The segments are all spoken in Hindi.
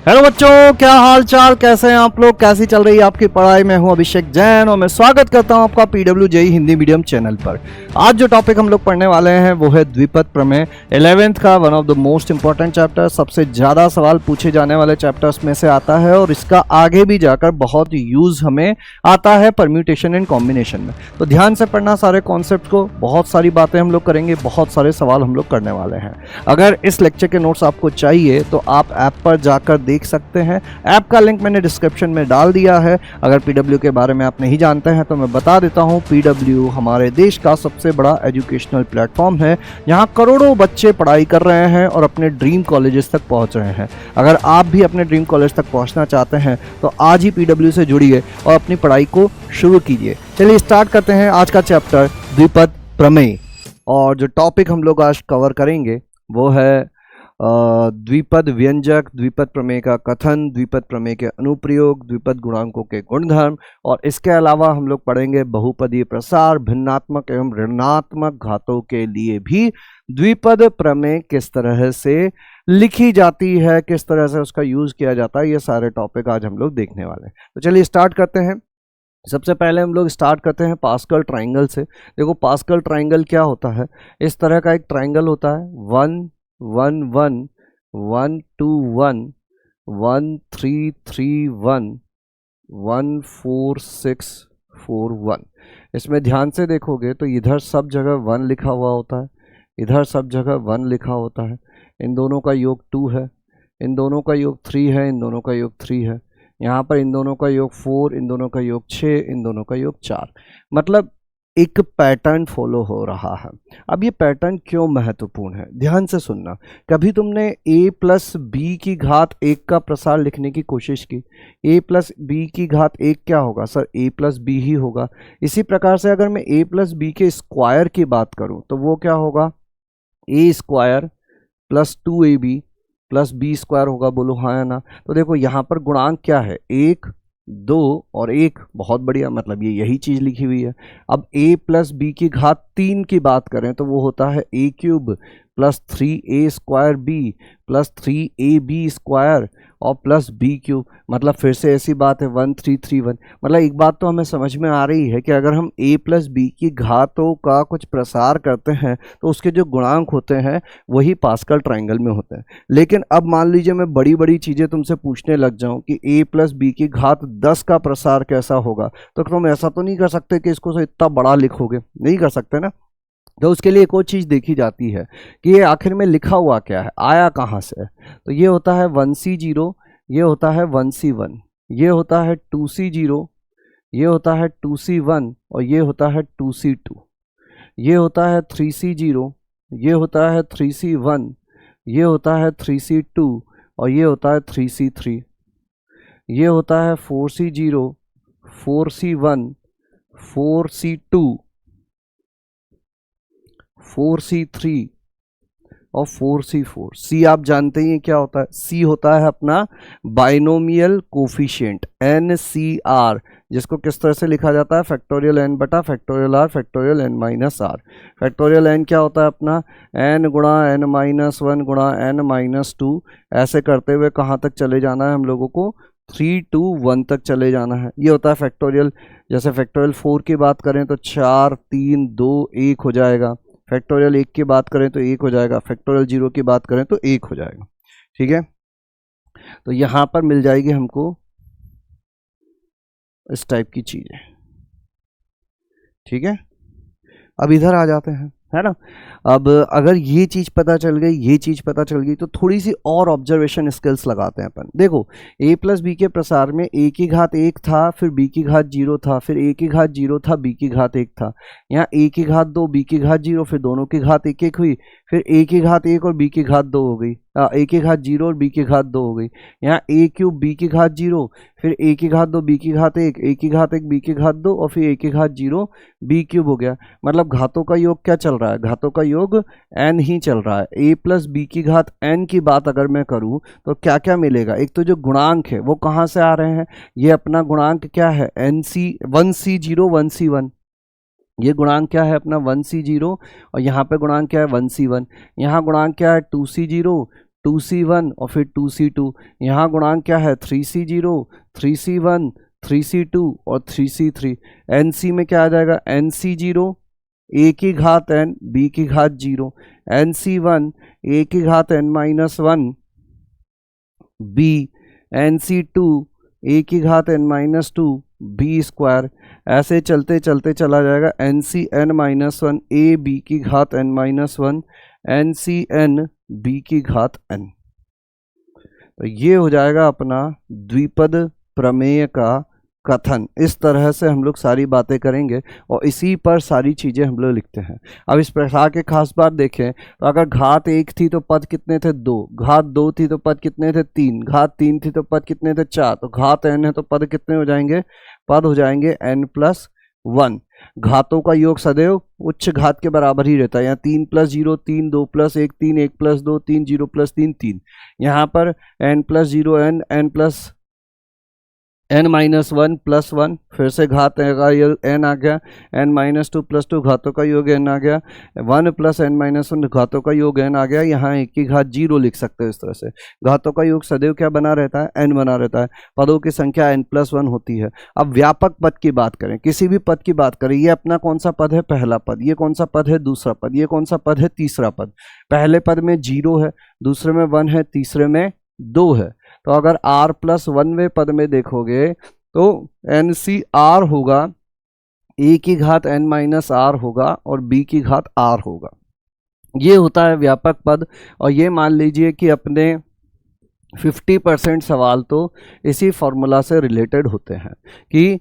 हेलो बच्चों, क्या हाल चाल, कैसे हैं आप लोग, कैसी चल रही है आपकी पढ़ाई। मैं हूं अभिषेक जैन और मैं स्वागत करता हूं आपका PW JEE Hindi medium channel पर। आज जो टॉपिक हम लोग पढ़ने वाले हैं वो है द्विपद प्रमेय, 11th का one of the most important chapter, सबसे ज़्यादा सवाल पूछे जाने वाले चैप्टर्स में से आता है और इसका आगे भी जाकर बहुत यूज़ हमें आता है परम्यूटेशन एंड कॉम्बिनेशन में। तो ध्यान से पढ़ना सारे कॉन्सेप्ट को, बहुत सारी बातें हम लोग करेंगे, बहुत सारे सवाल हम लोग करने वाले हैं। अगर इस लेक्चर के नोट्स आपको चाहिए तो आप ऐप पर जाकर देख सकते हैं। ऐप का लिंक मैंने डिस्क्रिप्शन में डाल दिया है। अगर पीडब्ल्यू के बारे में आप नहीं जानते हैं तो मैं बता देता हूं, पीडब्ल्यू हमारे देश का सबसे बड़ा एजुकेशनल प्लेटफॉर्म है। यहां करोड़ों बच्चे पढ़ाई कर रहे हैं और अपने ड्रीम कॉलेजेस तक पहुंच रहे हैं। अगर आप भी अपने ड्रीम कॉलेज तक पहुंचना चाहते हैं तो आज ही पीडब्ल्यू से जुड़िए और अपनी पढ़ाई को शुरू कीजिए। चलिए स्टार्ट करते हैं आज का चैप्टर द्विपद प्रमेय। और जो टॉपिक हम लोग आज कवर करेंगे वो है द्विपद व्यंजक, द्विपद प्रमेय का कथन, द्विपद प्रमेय के अनुप्रयोग, द्विपद गुणांकों के गुणधर्म, और इसके अलावा हम लोग पढ़ेंगे बहुपदीय प्रसार, भिन्नात्मक एवं ऋणात्मक घातों के लिए भी द्विपद प्रमेय किस तरह से लिखी जाती है, किस तरह से उसका यूज किया जाता है। ये सारे टॉपिक आज हम लोग देखने वाले हैं। तो चलिए स्टार्ट करते हैं। सबसे पहले हम लोग स्टार्ट करते हैं पास्कल ट्राइंगल से। देखो पास्कल ट्राइंगल क्या होता है, इस तरह का एक ट्राइंगल होता है, 1 1 1 1 2 1 1 3 3 1 1 4 6 4 1। इसमें ध्यान से देखोगे तो इधर सब जगह 1 लिखा हुआ होता है, इधर सब जगह 1 लिखा होता है। इन दोनों का योग 2 है, इन दोनों का योग 3 है, इन दोनों का योग 3 है। यहाँ पर इन दोनों का योग 4, इन दोनों का योग 6, इन दोनों का योग 4। मतलब एक पैटर्न फॉलो हो रहा है। अब ये पैटर्न क्यों महत्वपूर्ण है, ध्यान से सुनना। कभी तुमने a प्लस बी की घात 1 का प्रसार लिखने की कोशिश की, a प्लस बी की घात 1 क्या होगा सर, a प्लस बी ही होगा। इसी प्रकार से अगर मैं a प्लस बी के स्क्वायर की बात करूं तो वो क्या होगा, a square plus 2ab plus b square होगा। बोलो हाँ या ना। तो देखो यहाँ पर गुणांक क्या है, 1 2 और 1। बहुत बढ़िया, मतलब ये यही चीज लिखी हुई है। अब a प्लस बी की घात 3 की बात करें तो वो होता है a cube plus 3a square b plus 3ab square और प्लस b क्यूब। मतलब फिर से ऐसी बात है 1 3 3 1। मतलब एक बात तो हमें समझ में आ रही है कि अगर हम a प्लस बी की घातों का कुछ प्रसार करते हैं तो उसके जो गुणांक होते हैं वही पास्कल ट्राइंगल में होते हैं। लेकिन अब मान लीजिए मैं बड़ी बड़ी चीज़ें तुमसे पूछने लग जाऊं कि a प्लस बी की घात 10 का प्रसार कैसा होगा, तो तुम ऐसा तो नहीं कर सकते कि इसको इतना बड़ा लिखोगे, नहीं कर सकते ना। तो उसके लिए एक और चीज़ देखी जाती है कि ये आखिर में लिखा हुआ क्या है, आया कहाँ से है। तो ये होता है 1C0, ये होता है 1C1, ये होता है 2C0, ये होता है 2C1 और ये होता है 2C2, ये होता है 3C0, ये होता है 3C1, ये होता है 3C2 और ये होता है 3C3, ये होता है 4C0, 4C1, 4C2, 4C3 और 4C4। C आप जानते ही हैं क्या होता है, C होता है अपना बाइनोमियल कोफिशिएंट NCR, जिसको किस तरह से लिखा जाता है, फैक्टोरियल n बटा factorial r factorial n minus r। Factorial n क्या होता है अपना n गुणा n माइनस 1 गुणा n माइनस 2। ऐसे करते हुए कहाँ तक चले जाना है हम लोगों को, 3 2 1 तक चले जाना है। ये होता है फैक्टोरियल। जैसे फैक्टोरियल 4 की बात करें तो 4 3 2 1 हो जाएगा, फैक्टोरियल 1 की बात करें तो 1 हो जाएगा, फैक्टोरियल 0 की बात करें तो 1 हो जाएगा। ठीक है, तो यहाँ पर मिल जाएगी हमको इस टाइप की चीज़ें। ठीक है, अब इधर आ जाते हैं, है ना। अब अगर ये चीज़ पता चल गई, ये चीज़ पता चल गई, तो थोड़ी सी और ऑब्जर्वेशन स्किल्स लगाते हैं अपन। देखो a प्लस बी के प्रसार में a की घात 1 था, फिर b की घात 0 था, फिर a की घात 0 था, b की घात 1 था। यहाँ a की घात 2, b की घात 0, फिर दोनों की घात 1 1 हुई, फिर a की घात 1 और b की घात 2 हो गई, a की घात 0 और b की घात 2 हो गई। यहाँ a क्यूब b की घात 0, फिर a की घात 2 b की घात 1, a की घात 1 b की घात 2 और फिर a की घात 0 b क्यूब हो गया। मतलब घातों का योग क्या चल रहा है, घातों का योग n ही चल रहा है। a प्लस बी की घात n की बात अगर मैं करूं तो क्या क्या मिलेगा, एक तो जो गुणांक है वो कहाँ से आ रहे हैं, ये अपना गुणांक क्या है1C0 1C1। ये गुणांक क्या है अपना 1C0 और यहाँ पे गुणांक क्या है 1C1। यहाँ गुणांक क्या है 2C0 2c1 और फिर 2c2। यहाँ गुणांक क्या है 3c0, 3c1, 3c2 और 3c3। nc में क्या आ जाएगा nc0 a की घात n b की घात 0, nc1 a की घात n minus 1 b, nc2 a की घात n माइनस 2 b स्क्वायर। ऐसे चलते चलते चला जाएगा ncn माइनस 1 a b की घात n माइनस 1 ncn b की घात n। तो ये हो जाएगा अपना द्विपद प्रमेय का कथन। इस तरह से हम लोग सारी बातें करेंगे और इसी पर सारी चीज़ें हम लोग लिखते हैं। अब इस प्रकार के खास बात देखें तो अगर घात 1 थी तो पद कितने थे 2, घात 2 थी तो पद कितने थे 3, घात 3 थी तो पद कितने थे 4, तो घात n है तो पद कितने हो जाएंगे, पद हो जाएंगे n+1। घातों का योग सदैव उच्च घात के बराबर ही रहता है। यहाँ 3+0 3, 2+1 3, 1+2 3, 0+3 3। यहाँ पर n+0 n, n-1 प्लस 1, फिर से घात का योग n आ गया, n-2 प्लस 2 घातों का योग n आ गया, 1 प्लस n-1 घातों का योग n आ गया। यहाँ 1 की घात 0 लिख सकते हैं। इस तरह से घातों का योग सदैव क्या बना रहता है, n बना रहता है। पदों की संख्या n+1 होती है। अब व्यापक पद की बात करें, किसी भी पद की बात करें, ये अपना कौन सा पद है, पहला पद, ये कौन सा पद है, दूसरा पद, ये कौन सा पद है, तीसरा पद। पहले पद में 0 है, दूसरे में 1 है, तीसरे में 2 है। तो अगर r+1वें पद में देखोगे तो NCR होगा, a की घात n-r होगा और b की घात r होगा। ये होता है व्यापक पद। और ये मान लीजिए कि अपने 50% सवाल तो इसी फॉर्मूला से रिलेटेड होते हैं कि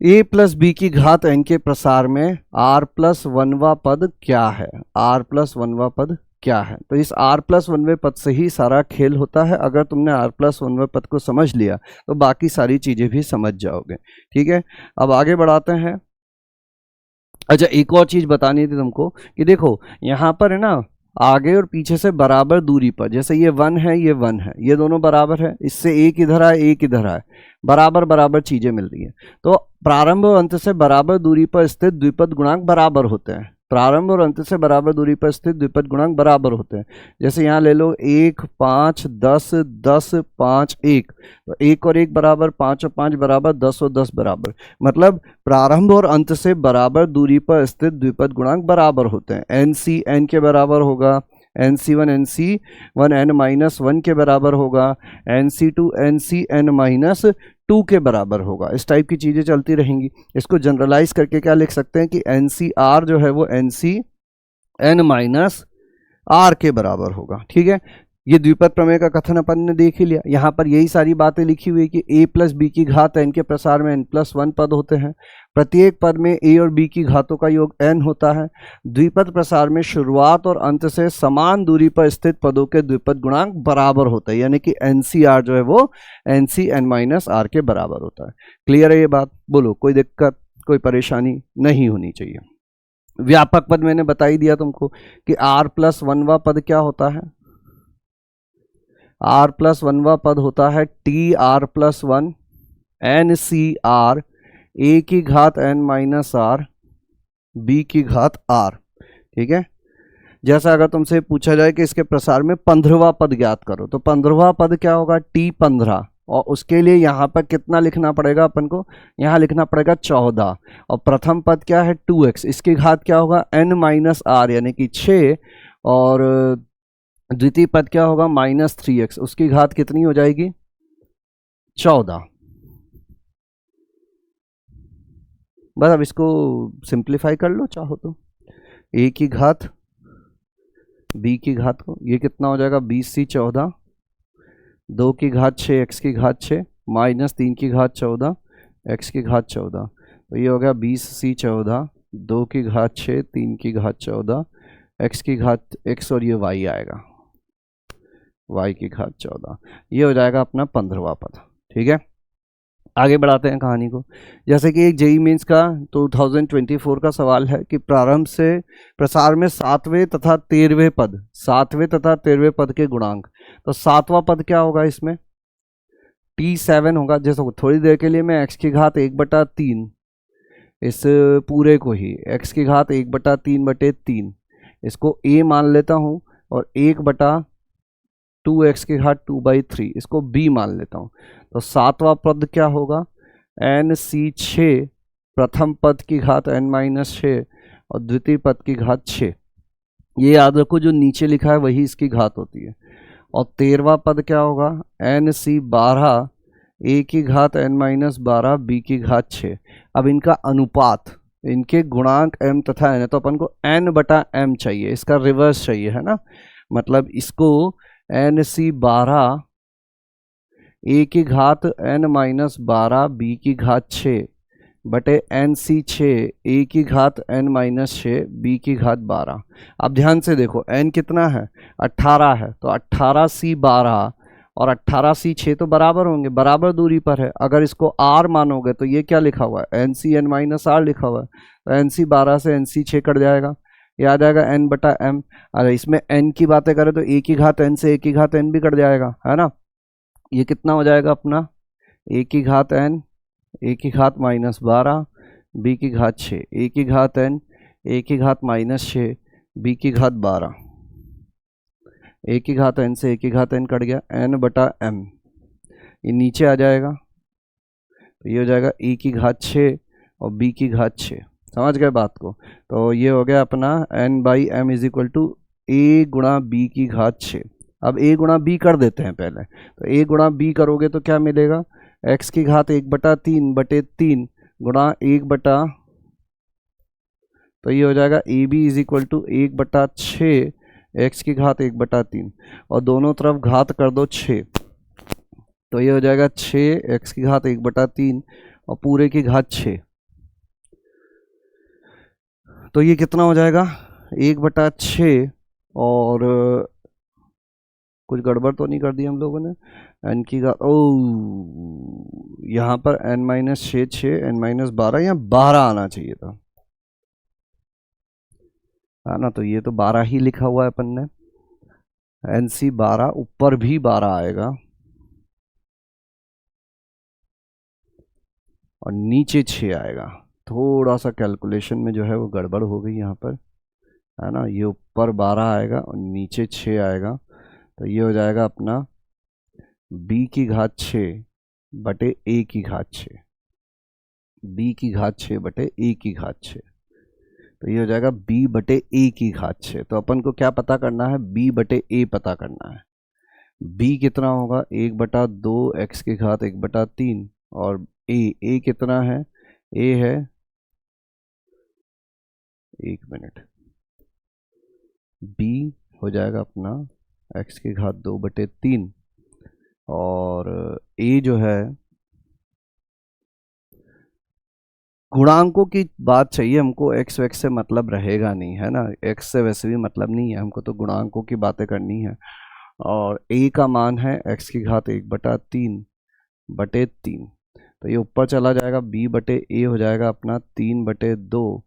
a प्लस बी की घात n के प्रसार में r+1वां पद क्या है, r+1वां पद क्या है। तो इस r+1वें पद से ही सारा खेल होता है। अगर तुमने r+1वें पद को समझ लिया तो बाकी सारी चीजें भी समझ जाओगे। ठीक है, अब आगे बढ़ाते हैं। अच्छा, एक और चीज बतानी थी तुमको कि देखो यहाँ पर है ना, आगे और पीछे से बराबर दूरी पर, जैसे ये 1 है, ये 1 है, ये दोनों बराबर है, इससे एक इधर आए, एक इधर आए, बराबर बराबर चीजें मिल रही है। तो प्रारंभ और अंत से बराबर दूरी पर स्थित द्विपद गुणांक बराबर होते हैं। प्रारंभ और अंत से बराबर दूरी पर स्थित द्विपद गुणांक बराबर होते हैं। जैसे यहाँ ले लो 1 5 10 10 5 1, तो 1 और 1 बराबर, 5 और 5 बराबर, 10 और 10 बराबर। मतलब प्रारंभ और अंत से बराबर दूरी पर स्थित द्विपद गुणांक बराबर होते हैं। NC n के बराबर होगा, NC1 NC1 n-1 के बराबर होगा, NC2 NC n-2 के बराबर होगा। इस टाइप की चीज़ें चलती रहेंगी। इसको जनरलाइज करके क्या लिख सकते हैं कि NCR जो है वो NC n-R के बराबर होगा। ठीक है, ये द्विपद प्रमेय का कथन अपन ने देख ही लिया। यहाँ पर यही सारी बातें लिखी हुई कि a प्लस बी की घात n के प्रसार में n+1 पद होते हैं। प्रत्येक पद में a और b की घातों का योग n होता है। द्विपद प्रसार में शुरुआत और अंत से समान दूरी पर स्थित पदों के द्विपद गुणांक बराबर होता है, यानी कि NCR जो है वो NC n-R के बराबर होता है। क्लियर है ये बात? बोलो, कोई दिक्कत, कोई परेशानी नहीं होनी चाहिए। व्यापक पद मैंने बता ही दिया तुमको कि r+1वां पद क्या होता है, r+1वां पद होता है TR+1 NCR a की घात n-R b की घात r। ठीक है, जैसा अगर तुमसे पूछा जाए कि इसके प्रसार में 15वां पद ज्ञात करो, तो 15वां पद क्या होगा, T15। और उसके लिए यहाँ पर कितना लिखना पड़ेगा अपन को, यहाँ लिखना पड़ेगा 14। और प्रथम पद क्या है 2x, इसकी घात क्या होगा n-r यानी कि 6। और द्वितीय पद क्या होगा -3x, उसकी घात कितनी हो जाएगी 14। बस अब इसको सिंप्लीफाई कर लो चाहो तो, a की घात b की घात को, ये कितना हो जाएगा 20c 14, 2 की घात 6 x की घात 6 -3 की घात 14 x की घात 14। तो ये हो गया 20c 14, 2 की घात 6 3 की घात 14 x की घात x, और ये y आएगा y की घात 14। ये हो जाएगा अपना 15वां पद। ठीक है, आगे बढ़ाते हैं कहानी को। जैसे कि एक जेई मेंस का 2024 का सवाल है कि प्रारंभ से प्रसार में 7वें तथा 13वें पद, 7वें तथा 13वें पद के गुणांक। तो 7वां पद क्या होगा इसमें, T7 होगा। जैसे थोड़ी देर के लिए मैं x की घात 1/3, इस पूरे को ही x की घात 1/3/3 इसको a मान लेता हूँ, और 1/3 2x की घात 2/3, इसको b मान लेता हूँ। तो सातवां पद क्या होगा, NC6 प्रथम पद की घात n-6 और द्वितीय पद की घात 6। ये याद रखो जो नीचे लिखा है वही इसकी घात होती है। और 13वां पद क्या होगा, NC12 a की घात n-12 b की घात 6। अब इनका अनुपात, इनके गुणांक m तथा n है, तो अपन को n/m चाहिए, इसका रिवर्स चाहिए, है ना। मतलब इसको NC12 a की घात n-12 b की घात 6 बटे NC6 a की घात n-6 b की घात 12। अब ध्यान से देखो n कितना है, 18 है, तो 18C12 और 18C6 तो बराबर होंगे, बराबर दूरी पर है। अगर इसको r मानोगे तो ये क्या लिखा हुआ है, NCn-r लिखा हुआ है, तो NC12 से NC6 कट जाएगा, ये आ जाएगा n/m। अगर इसमें n की बातें करें तो a की घात n से a की घात n भी कट जाएगा, है ना। ये कितना हो जाएगा अपना, a की घात n, a की घात -12 b की घात 6, a की घात n, a की घात -6 b की घात 12, a की घात n से a की घात n कट गया, n/m। ये नीचे आ जाएगा, तो ये हो जाएगा a की घात 6 और b की घात 6। समझ गए बात को। तो ये हो गया अपना n/m = a गुणा b की घात 6। अब a गुणा b कर देते हैं पहले, तो a गुणा b करोगे तो क्या मिलेगा, x की घात 1/3 बटे 3 गुणा 1 तो ये हो जाएगा ab = 1/6 x की घात 1/3 और दोनों तरफ घात कर दो 6, तो ये हो जाएगा 6 x की घात 1/3 और पूरे की घात 6। तो ये कितना हो जाएगा 1/6 और कुछ गड़बड़ तो नहीं कर दी हम लोगों ने, n की घात यहाँ पर n-6 6 n-12, यहाँ 12 आना चाहिए था, है ना। तो ये तो 12 ही लिखा हुआ है अपन ने, NC12 ऊपर भी 12 आएगा और नीचे 6 आएगा। थोड़ा सा कैलकुलेशन में जो है वो गड़बड़ हो गई यहाँ पर, है ना। ये ऊपर 12 आएगा और नीचे 6 आएगा, तो ये हो जाएगा अपना b की घात 6 बटे a की घात 6, b की घात 6 बटे a की घात 6। तो ये हो जाएगा b बटे a की घात 6। तो अपन को क्या पता करना है, b बटे a पता करना है। b कितना होगा, 1/2 x की घात 1/3 और a कितना है, a है, एक मिनट, b हो जाएगा अपना x की घात 2/3 और a जो है, गुणांकों की बात चाहिए हमको, x वैक्स से मतलब रहेगा नहीं, है ना। x से वैसे भी मतलब नहीं है हमको, तो गुणांकों की बातें करनी है। और a का मान है x की घात 1/3 तो ये ऊपर चला जाएगा, b बटे a हो जाएगा अपना 3/2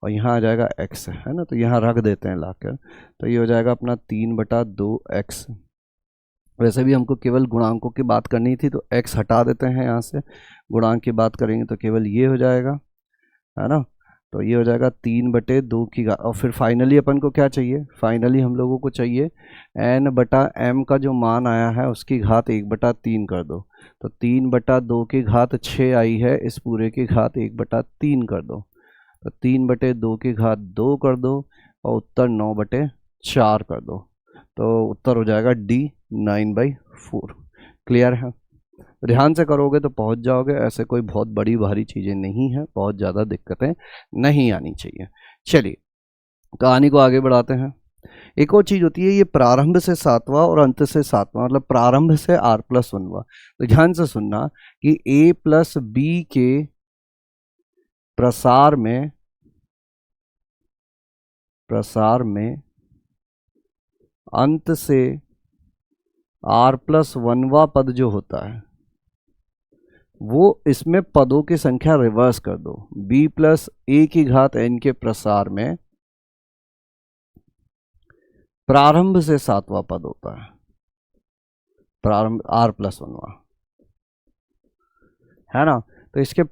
और यहाँ आ जाएगा x, है ना। तो यहाँ रख देते हैं लाकर, तो ये हो जाएगा अपना 3/2x। वैसे भी हमको केवल गुणांकों की बात करनी थी, तो x हटा देते हैं यहाँ से, गुणांक की बात करेंगे तो केवल ये हो जाएगा, है ना। तो ये हो जाएगा 3/2 की घात, और फिर फाइनली अपन को क्या चाहिए, फाइनली हम लोगों को चाहिए n/m का जो मान आया है उसकी घात 1/3 कर दो। तो 3/2 की घात 6 आई है, इस पूरे की घात 1/3 कर दो, तो 3/2 की घात 2 कर दो और उत्तर 9/4 कर दो। तो उत्तर हो जाएगा D 9/4। क्लियर है, ध्यान से करोगे तो पहुंच जाओगे, ऐसे कोई बहुत बड़ी भारी चीज़ें नहीं है, बहुत ज़्यादा दिक्कतें नहीं आनी चाहिए। चलिए कहानी को आगे बढ़ाते हैं। एक और चीज़ होती है, ये प्रारंभ से 7वां और अंत से 7वां, मतलब प्रारंभ से r+1वां। तो ध्यान से सुनना कि a + b के प्रसार में अंत से r+1वां पद जो होता है वो, इसमें पदों की संख्या रिवर्स कर दो। b + a की घात n के प्रसार में प्रारंभ से 7वां पद होता है, प्रारंभ r+1वां, है ना। तो इसके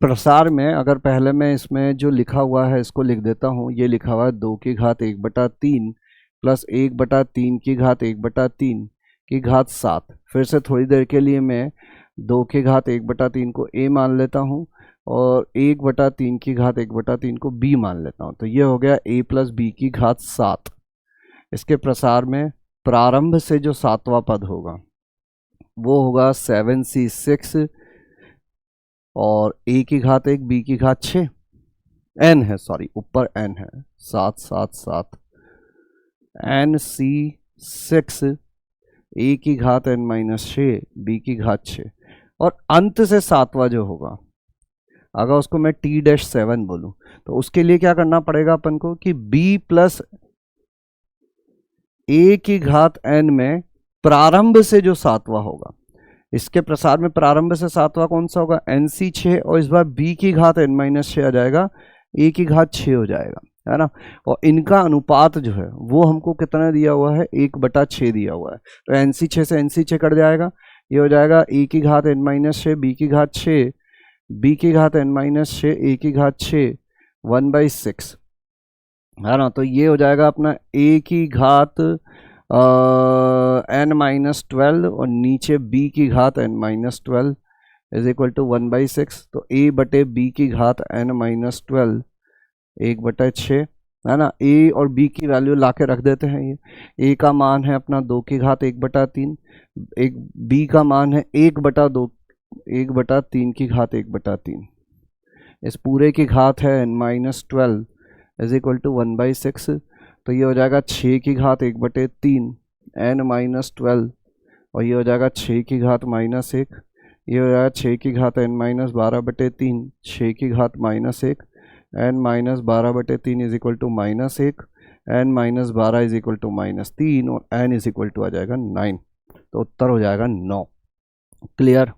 प्रसार में अगर पहले मैं इसमें जो लिखा हुआ है इसको लिख देता हूँ, ये लिखा हुआ है 2 की घात 1/3 + 1/3 की घात 1/3 की घात 7। फिर से थोड़ी देर के लिए मैं 2 की घात 1/3 को a मान लेता हूँ और 1/3 की घात 1/3 को b मान लेता हूँ। तो ये हो गया a प्लस बी की घात 7। इसके प्रसार में प्रारंभ से जो 7वां पद होगा वो होगा 7c6 और a की घात 1 b की घात 6, n है, सॉरी ऊपर n है, 7 7 7 nc6 a की घात n-6 b की घात 6 और अंत से 7वां जो होगा, अगर उसको मैं t-7 बोलूं तो उसके लिए क्या करना पड़ेगा अपन को कि b प्लस a की घात n में प्रारंभ से जो 7वां होगा, इसके प्रसार में प्रारंभ से 7वां कौन सा होगा, nc6 और इस बार b की घात n-6 आ जाएगा, a की घात 6 हो जाएगा, है ना। और इनका अनुपात जो है वो हमको कितना दिया हुआ है, 1/6 दिया हुआ है। तो nc6 से nc6 कट जाएगा, ये हो जाएगा a की घात n-6 b की घात 6 b की घात n-6 a की घात 6 1/6, है ना। तो ये हो जाएगा अपना a की घात n-12 और नीचे b की घात n-12 इज इक्वल टू 1/6। तो a बटे b की घात n-12 1/6, है ना। a और b की वैल्यू ला के रख देते हैं। ये a का मान है अपना 2 की घात 1/3, एक b का मान है 1/3 की घात 1/3, इस पूरे की घात है n-12 इज इक्वल टू 1/6। तो ये हो जाएगा 6 की घात 1/3 n-12 और ये हो जाएगा 6 की घात -1, ये हो जाएगा 6 की घात n-12/3 6 की घात -1 n-12/3 is equal to -1 n-12 is equal to -3 और n इज इक्वल टू आ जाएगा 9। तो उत्तर हो जाएगा 9। क्लियर,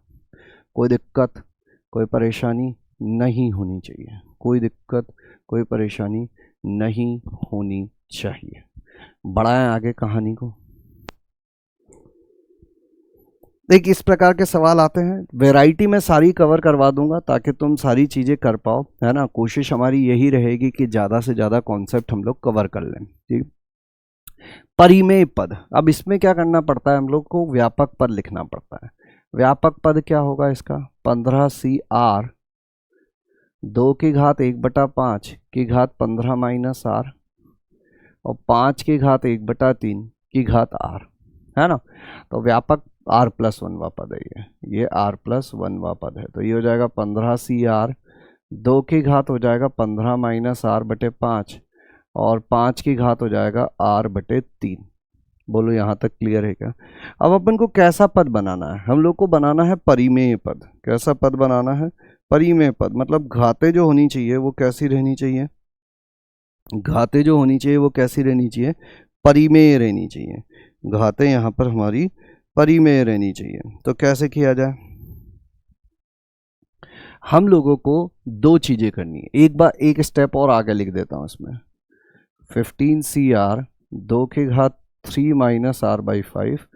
कोई दिक्कत कोई परेशानी नहीं होनी चाहिए, कोई दिक्कत कोई परेशानी नहीं होनी चाहिए। बढ़ाएं आगे कहानी को। देखिए इस प्रकार के सवाल आते हैं, वैरायटी में सारी कवर करवा दूंगा ताकि तुम सारी चीज़ें कर पाओ, है ना। कोशिश हमारी यही रहेगी कि ज़्यादा से ज़्यादा कॉन्सेप्ट हम लोग कवर कर लें, ठीक। परिमेय पद, अब इसमें क्या करना पड़ता है, हम लोग को व्यापक पद लिखना पड़ता है। व्यापक पद क्या होगा इसका, 15cr 2 की घात 1/5 की घात 15 - r और 5 की घात 1/3 की घात r, है ना। तो व्यापक r+1वां पद है, ये r+1वां पद है। तो ये हो जाएगा 15cr 2 की घात हो जाएगा 15 - r/5 और 5 की घात हो जाएगा r/3। बोलो यहाँ तक क्लियर है क्या। अब अपन को कैसा पद बनाना है, हम लोग को बनाना है परिमेय पद। कैसा पद बनाना है, परिमेय पद, मतलब घातें जो होनी चाहिए वो कैसी रहनी चाहिए, घातें जो होनी चाहिए वो कैसी रहनी चाहिए, परिमेय रहनी चाहिए। घातें यहाँ पर हमारी परिमेय रहनी चाहिए। तो कैसे किया जाए, हम लोगों को 2 चीज़ें करनी है। एक बार एक स्टेप और आगे लिख देता हूँ इसमें, 15cr 2 की घात 3 - r/5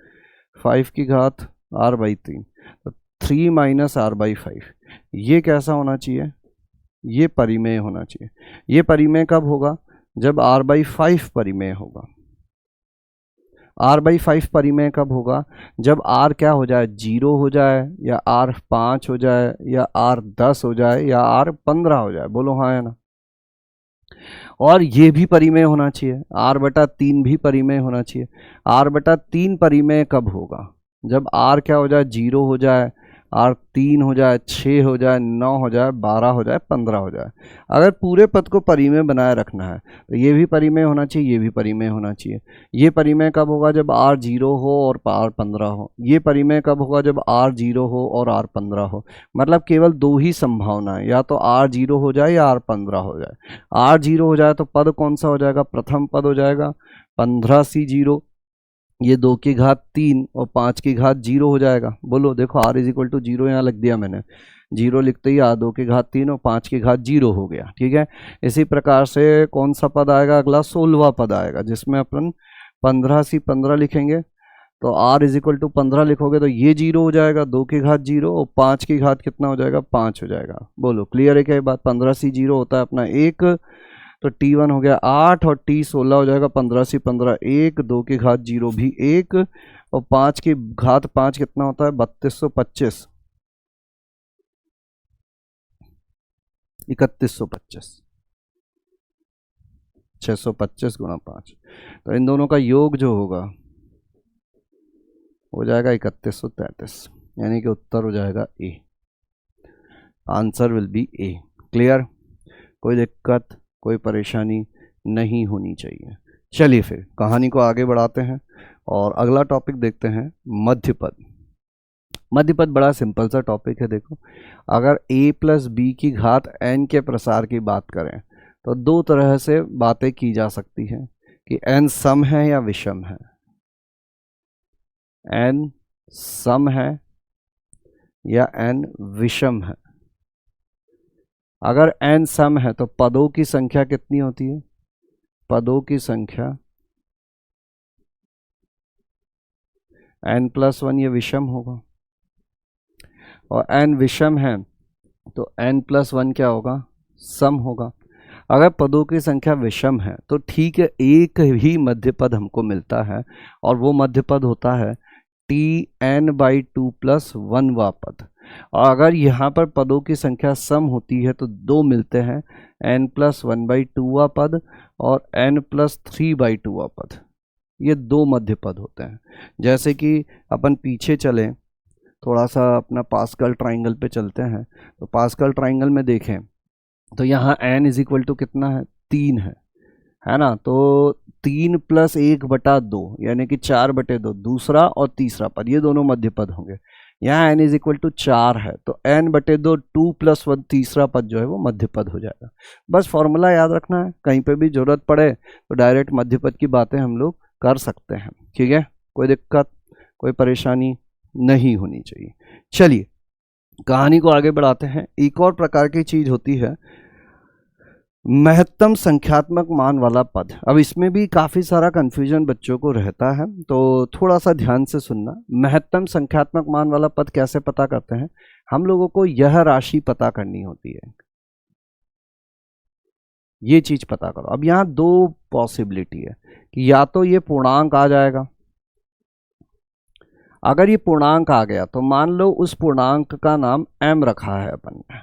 5 की घात r/3 तो 3 - r/5 ये कैसा होना चाहिए, ये परिमेय होना चाहिए। ये परिमेय कब होगा, जब r/5 परिमेय होगा। r/5 परिमेय कब होगा, जब r क्या हो जाए, 0 हो जाए या r 5 हो जाए या r 10 हो जाए या r 15 हो जाए। बोलो हाँ या ना। और ये भी परिमेय होना चाहिए, r/3 भी परिमेय होना चाहिए। r/3 परिमेय कब होगा, जब r क्या हो जाए, 0 हो जाए, r 3 हो जाए, 6 हो जाए, 9 हो जाए, 12 हो जाए, 15 हो जाए। अगर पूरे पद को परिमेय बनाए रखना है तो ये भी परिमेय होना चाहिए, ये भी परिमेय होना चाहिए। ये परिमेय कब होगा, जब r 0 हो और r 15 हो। ये परिमेय कब होगा, जब r 0 हो और r 15 हो। मतलब केवल 2 ही संभावना है, या तो r 0 हो जाए या r 15 हो जाए। r 0 हो जाए तो पद कौन सा हो जाएगा, प्रथम पद हो जाएगा 15c0, ये 2 की घात 3 और 5 की घात 0 हो जाएगा। बोलो देखो r इज इक्वल टू 0 यहाँ लिख दिया मैंने, 0 लिखते ही 2 की घात 3 और 5 की घात 0 हो गया, ठीक है। इसी प्रकार से कौन सा पद आएगा, अगला 16वां पद आएगा, जिसमें अपन 15c15 लिखेंगे। तो r इज इक्वल टू 15 लिखोगे तो ये 0 हो जाएगा, 2 की घात 0 और 5 की घात कितना हो जाएगा, 5 हो जाएगा। बोलो क्लियर है क्या ये बात। 15c0 होता है अपना 1, तो t1 हो गया 8 और t16 हो जाएगा 15c15 1, 2 की घात 0 भी 1 और 5 की घात 5 कितना होता है 3225, 3125, 625 गुणा 5, तो इन दोनों का योग जो होगा हो जाएगा 3133, यानी कि उत्तर हो जाएगा A. Answer will be A. Clear? कोई दिक्कत कोई परेशानी नहीं होनी चाहिए। चलिए फिर कहानी को आगे बढ़ाते हैं और अगला टॉपिक देखते हैं, मध्यपद। मध्यपद बड़ा सिंपल सा टॉपिक है। देखो, अगर a प्लस बी की घात n के प्रसार की बात करें तो दो तरह से बातें की जा सकती हैं कि n सम है या विषम है। n सम है या n विषम है। अगर n सम है तो पदों की संख्या कितनी होती है? पदों की संख्या n प्लस 1, ये विषम होगा। और n विषम है तो n प्लस 1 क्या होगा? सम होगा। अगर पदों की संख्या विषम है तो ठीक है, एक ही मध्यपद हमको मिलता है और वो मध्यपद होता है Tn/2 प्लस 1 वा पद। और अगर यहाँ पर पदों की संख्या सम होती है तो दो मिलते हैं, n प्लस 1/2 वा पद और n प्लस 3/2 वा पद। ये दो मध्यपद होते हैं। जैसे कि अपन पीछे चलें, थोड़ा सा अपना पास्कल ट्राइंगल पे चलते हैं, तो पास्कल ट्राइंगल में देखें तो यहाँ n इज इक्वल टू कितना है? 3 है ना। तो 3 प्लस 1/2 यानी कि 4/2 दूसरा और तीसरा पद, ये दोनों मध्यपद होंगे। यहाँ n इज इक्वल टू 4 है तो n/2 2 प्लस 1 तीसरा पद जो है वो मध्यपद हो जाएगा। बस फॉर्मूला याद रखना है, कहीं पे भी जरूरत पड़े तो डायरेक्ट मध्यपद की बातें हम लोग कर सकते हैं। ठीक है, कोई दिक्कत कोई परेशानी नहीं होनी चाहिए। चलिए कहानी को आगे बढ़ाते हैं। एक और प्रकार की चीज होती है महत्तम संख्यात्मक मान वाला पद। अब इसमें भी काफ़ी सारा कन्फ्यूजन बच्चों को रहता है, तो थोड़ा सा ध्यान से सुनना। महत्तम संख्यात्मक मान वाला पद कैसे पता करते हैं? हम लोगों को यह राशि पता करनी होती है, ये चीज पता करो। अब यहाँ दो पॉसिबिलिटी है कि या तो ये पूर्णांक आ जाएगा, अगर ये पूर्णांक आ गया तो मान लो उस पूर्णांक का नाम m रखा है अपन ने।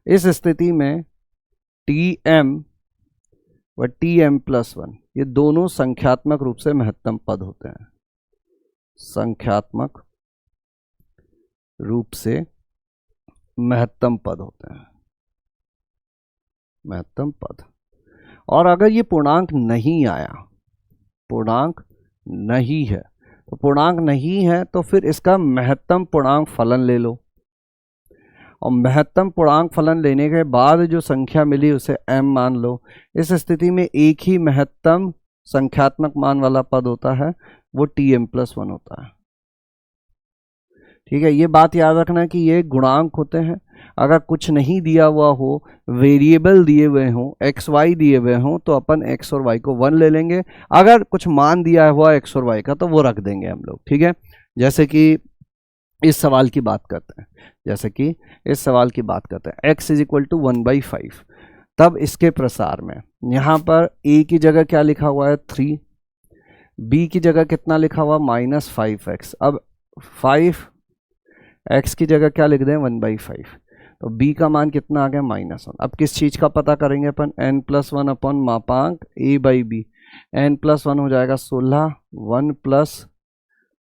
इस स्थिति में Tm व Tm प्लस 1 ये दोनों संख्यात्मक रूप से महत्तम पद होते हैं। संख्यात्मक रूप से महत्तम पद होते हैं, महत्तम पद। और अगर ये पूर्णांक नहीं आया, पूर्णांक नहीं है, तो पूर्णांक नहीं है तो फिर इसका महत्तम पूर्णांक फलन ले लो। और महत्तम पूर्णांक फलन लेने के बाद जो संख्या मिली उसे m मान लो। इस स्थिति में एक ही महत्तम संख्यात्मक मान वाला पद होता है, वो Tm प्लस 1 होता है। ठीक है, ये बात याद रखना कि ये गुणांक होते हैं। अगर कुछ नहीं दिया हुआ हो, वेरिएबल दिए हुए हों, एक्स वाई दिए हुए हों, तो अपन एक्स और वाई को 1 ले लेंगे। अगर कुछ मान दिया हुआ एक्स और वाई का तो वो रख देंगे हम लोग। ठीक है, जैसे कि इस सवाल की बात करते हैं, जैसे कि इस सवाल की बात करते हैं, x इज इक्वल टू 1/5। तब इसके प्रसार में यहाँ पर a की जगह क्या लिखा हुआ है? 3। b की जगह कितना लिखा हुआ? -5x। अब 5x की जगह क्या लिख दें? 1/5। तो b का मान कितना आ गया? -1। अब किस चीज़ का पता करेंगे अपन? n प्लस 1 अपन मापांक a/b। n प्लस 1 हो जाएगा 16, 1 प्लस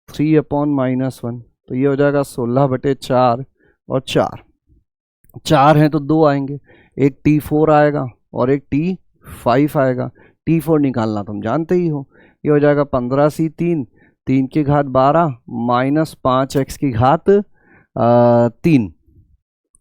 3 अपॉन -1, तो ये हो जाएगा 16/4 और 4 हैं तो 2 आएंगे, एक T4 आएगा और एक T5 आएगा। T4 निकालना तुम जानते ही हो, ये हो जाएगा 15C 3 की घात 12 माइनस 5x की घात 3,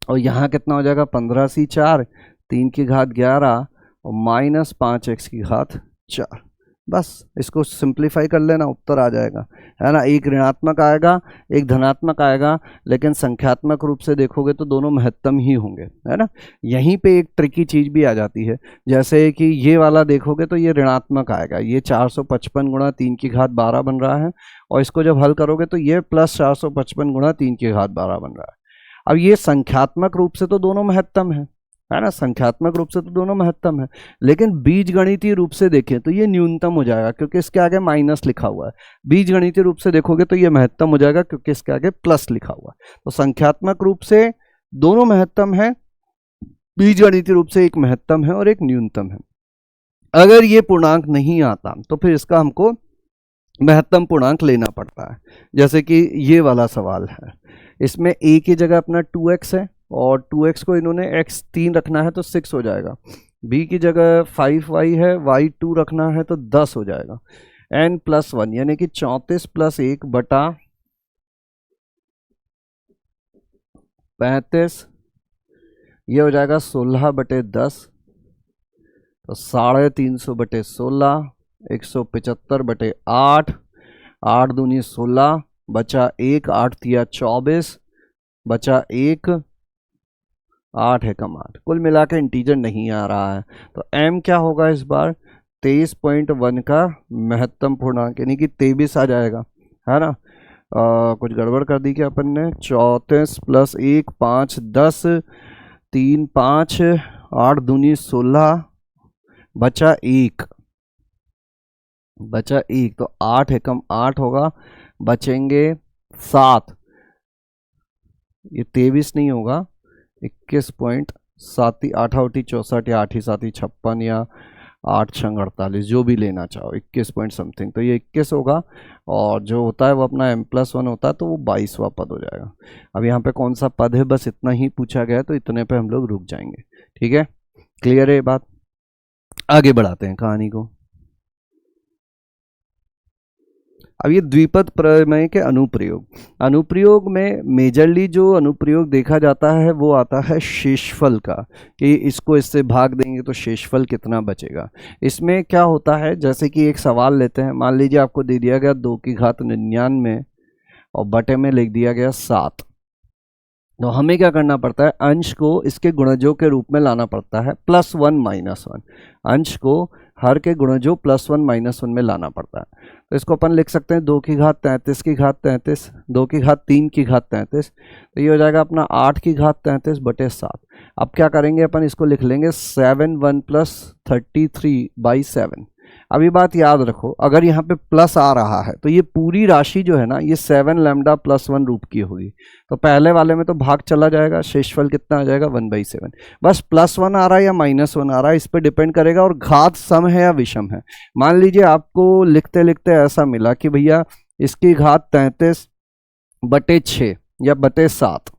और यहाँ कितना हो जाएगा? 15C 4 3 की घात 11 और माइनस 5x की घात 4। बस इसको सिंप्लीफाई कर लेना, उत्तर आ जाएगा, है ना। एक ऋणात्मक आएगा एक धनात्मक आएगा, लेकिन संख्यात्मक रूप से देखोगे तो दोनों महत्तम ही होंगे, है ना। यहीं पे एक ट्रिकी चीज भी आ जाती है, जैसे कि ये वाला देखोगे तो ये ऋणात्मक आएगा, ये 455 गुणा 3 की घात 12 बन रहा है, और इसको जब हल करोगे तो ये प्लस 455 गुणा 3 की घात 12 बन रहा है। अब ये संख्यात्मक रूप से तो दोनों महत्तम है, है ना। संख्यात्मक रूप से तो दोनों महत्तम है, लेकिन बीजगणितीय रूप से देखें तो ये न्यूनतम हो जाएगा क्योंकि इसके आगे माइनस लिखा हुआ है। बीजगणितीय रूप से देखोगे तो ये महत्तम हो जाएगा क्योंकि इसके आगे प्लस लिखा हुआ है। तो संख्यात्मक रूप से दोनों महत्तम है, बीजगणितीय रूप से एक महत्तम है और एक न्यूनतम है। अगर ये पूर्णांक नहीं आता तो फिर इसका हमको महत्तम पूर्णांक लेना पड़ता है। जैसे कि ये वाला सवाल है, इसमें a की जगह अपना 2x है और 2x को इन्होंने x 3 रखना है तो 6 हो जाएगा। b की जगह 5y है, y 2 रखना है तो 10 हो जाएगा। n + 1 यानी कि 34 + 1 बटा 35, ये हो जाएगा 16/10, तो 350/16, 175/8, 8 दूनी 16, बचा 1, 8 तिया 24, बचा 1, 8 है कम 8। कुल मिला के इंटीजर नहीं आ रहा है, तो m क्या होगा इस बार 23.1 का महत्तम पूर्णांक यानी कि 23 आ जाएगा, है ना। कुछ गड़बड़ कर दी क्या अपन ने। 34 + 1 5 10, 3 5, 8 दूनी 16, बचा 1, तो 8 है कम 8 होगा, बचेंगे 7, ये 23 नहीं होगा, 21.7, 8 8 64 या 8 7 56 या 8 6 48 जो भी लेना चाहो, 21 पॉइंट समथिंग, तो ये 21 होगा। और जो होता है वो अपना m+1 होता है तो वो 22वां पद हो जाएगा। अब यहाँ पे कौन सा पद है बस इतना ही पूछा गया है, तो इतने पे हम लोग रुक जाएंगे। ठीक है, क्लियर है ये बात। आगे बढ़ाते हैं कहानी को। अब ये द्विपद प्रमेय के अनुप्रयोग में मेजरली जो अनुप्रयोग देखा जाता है वो आता है शेषफल का, कि इसको इससे भाग देंगे तो शेषफल कितना बचेगा। इसमें क्या होता है, जैसे कि एक सवाल लेते हैं, मान लीजिए आपको दे दिया गया 2 की घात 99 और बटे में लिख दिया गया 7, तो हमें क्या करना पड़ता है, अंश को इसके गुणजों के रूप में लाना पड़ता है, +1 -1, अंश को हर के गुणजों +1 -1 में लाना पड़ता है। तो इसको अपन लिख सकते हैं 2 की घात 33 की घात 33, 2 की घात 3 की घात 33, तो ये हो जाएगा अपना 8 की घात 33 बटे 7। अब क्या करेंगे अपन, इसको लिख लेंगे 7 1 + 33/7। अब ये बात याद रखो, अगर यहाँ पे प्लस आ रहा है तो ये पूरी राशि जो है ना ये 7 लैम्डा +1 रूप की होगी, तो पहले वाले में तो भाग चला जाएगा, शेषफल कितना आ जाएगा 1/7। बस +1 आ रहा है या -1 आ रहा है इस पर डिपेंड करेगा, और घात सम है या विषम है। मान लीजिए आपको लिखते लिखते ऐसा मिला कि भैया इसकी घात 33/6 या बटे 7,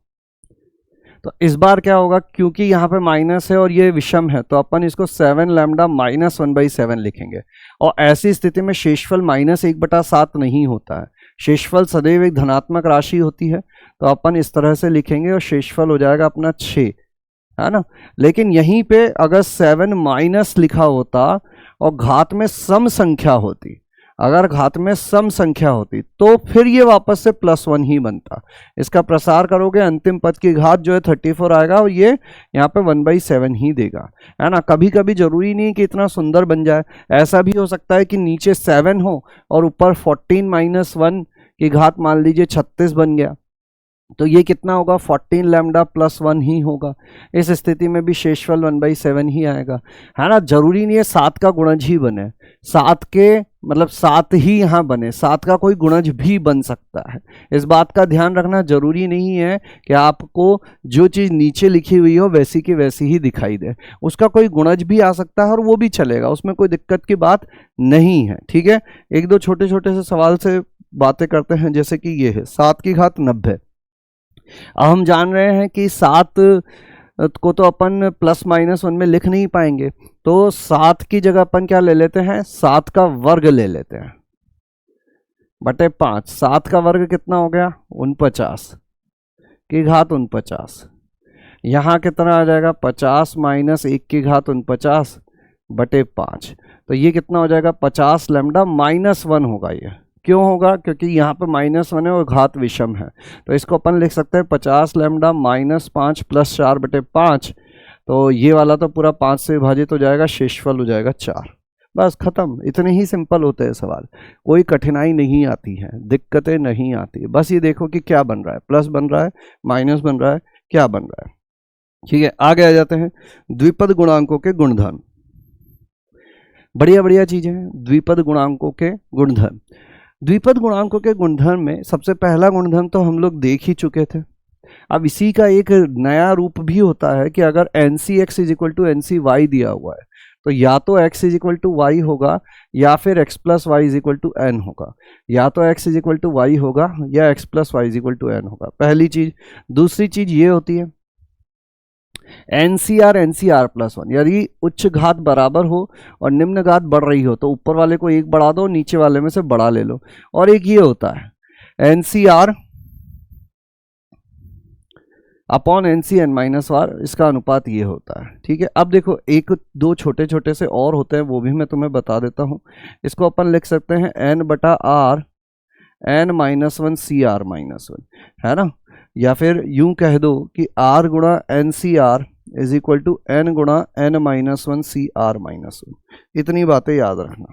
तो इस बार क्या होगा, क्योंकि यहाँ पे माइनस है और ये विषम है तो अपन इसको 7 लैम्डा -1/7 लिखेंगे। और ऐसी स्थिति में शेषफल -1/7 नहीं होता है, शेषफल सदैव एक धनात्मक राशि होती है, तो अपन इस तरह से लिखेंगे और शेषफल हो जाएगा अपना 6, है ना। लेकिन यहीं पे अगर 7 माइनस लिखा होता और घात में सम संख्या होती, अगर घात में सम संख्या होती तो फिर ये वापस से +1 ही बनता। इसका प्रसार करोगे अंतिम पद की घात जो है 34 आएगा और ये यहाँ पे 1/7 ही देगा, है ना। कभी कभी जरूरी नहीं कि इतना सुंदर बन जाए, ऐसा भी हो सकता है कि नीचे 7 हो और ऊपर 14 - 1 की घात मान लीजिए 36 बन गया, तो ये कितना होगा 14 लैम्डा +1 ही होगा। इस स्थिति में भी शेषफल 1/7 ही आएगा, है ना। जरूरी नहीं है 7 का गुणज ही बने, 7 के मतलब 7 ही यहाँ बने, 7 का कोई गुणज भी बन सकता है। इस बात का ध्यान रखना, जरूरी नहीं है कि आपको जो चीज़ नीचे लिखी हुई हो वैसी की वैसी ही दिखाई दे, उसका कोई गुणज भी आ सकता है और वो भी चलेगा, उसमें कोई दिक्कत की बात नहीं है। ठीक है, एक दो छोटे छोटे से सवाल से बातें करते हैं, जैसे कि ये है 7 की घात 90। अब हम जान रहे हैं कि 7 को तो अपन +-1 में लिख नहीं पाएंगे, तो 7 की जगह अपन क्या ले लेते हैं, 7 का वर्ग ले लेते हैं बटे 5। 7 का वर्ग कितना हो गया 49 की घात 49, यहाँ कितना आ जाएगा 50 - 1 की घात 49 बटे 5, तो ये कितना हो जाएगा 50 लैम्डा -1 होगा। ये क्यों होगा, क्योंकि यहाँ पे -1 है और घात विषम है, तो इसको अपन लिख सकते हैं 50 लैम्डा -5 + 4 बटे 5, तो ये वाला तो पूरा 5 से विभाजित हो जाएगा, शेषफल हो जाएगा 4। बस खत्म, इतने ही सिंपल होते हैं सवाल, कोई कठिनाई नहीं आती है, दिक्कतें नहीं आती, बस ये देखो कि क्या बन रहा है, प्लस बन रहा है माइनस बन रहा है, क्या बन रहा है। ठीक है, आगे आ जाते हैं द्विपद गुणांकों के गुणधर्म। बढ़िया बढ़िया चीजें हैं द्विपद गुणांकों के गुणधर्म। द्विपद गुणांकों के गुणधर्म में सबसे पहला गुणधर्म तो हम लोग देख ही चुके थे। अब इसी का एक नया रूप भी होता है कि अगर n c x is equal to n c y दिया हुआ है तो या तो x is equal to y होगा या फिर x plus y is equal to n होगा, या तो x is equal to y होगा या x plus y is equal to n होगा, पहली चीज। दूसरी चीज ये होती है एन सी आर प्लस वन, यदि उच्च घात बराबर हो और निम्न घात बढ़ रही हो तो ऊपर वाले को एक बढ़ा दो, नीचे वाले में से बड़ा ले लो। और एक ये होता है एन सी r upon n c n minus r, इसका अनुपात ये होता है। ठीक है, अब देखो एक दो छोटे छोटे से और होते हैं, वो भी मैं तुम्हें बता देता हूँ। इसको अपन लिख सकते हैं एन बटा r n minus one C R minus one, है ना। या फिर यूं कह दो कि आर गुणा N C R is equal to N गुणा N minus one C R minus one. इतनी बातें याद रखना,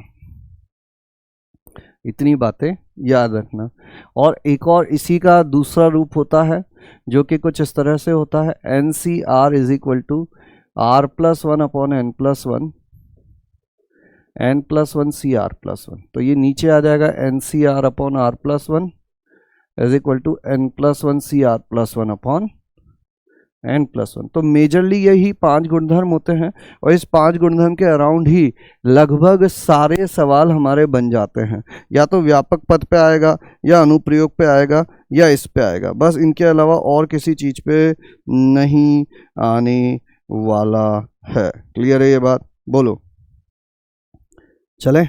इतनी बातें याद रखना। और एक और इसी का दूसरा रूप होता है जो कि कुछ इस तरह से होता है n C R is equal to r plus one upon n plus one C r plus one. तो ये नीचे आ जाएगा n C r upon r plus one is equal to n plus one C r plus one upon n plus one. तो मेजरली यही 5 गुणधर्म होते हैं और इस 5 गुणधर्म के अराउंड ही लगभग सारे सवाल हमारे बन जाते हैं। या तो व्यापक पद पे आएगा या अनुप्रयोग पे आएगा या इस पे आएगा, बस इनके अलावा और किसी चीज पे नहीं आने वाला है। क्लियर है ये बात? बोलो, चले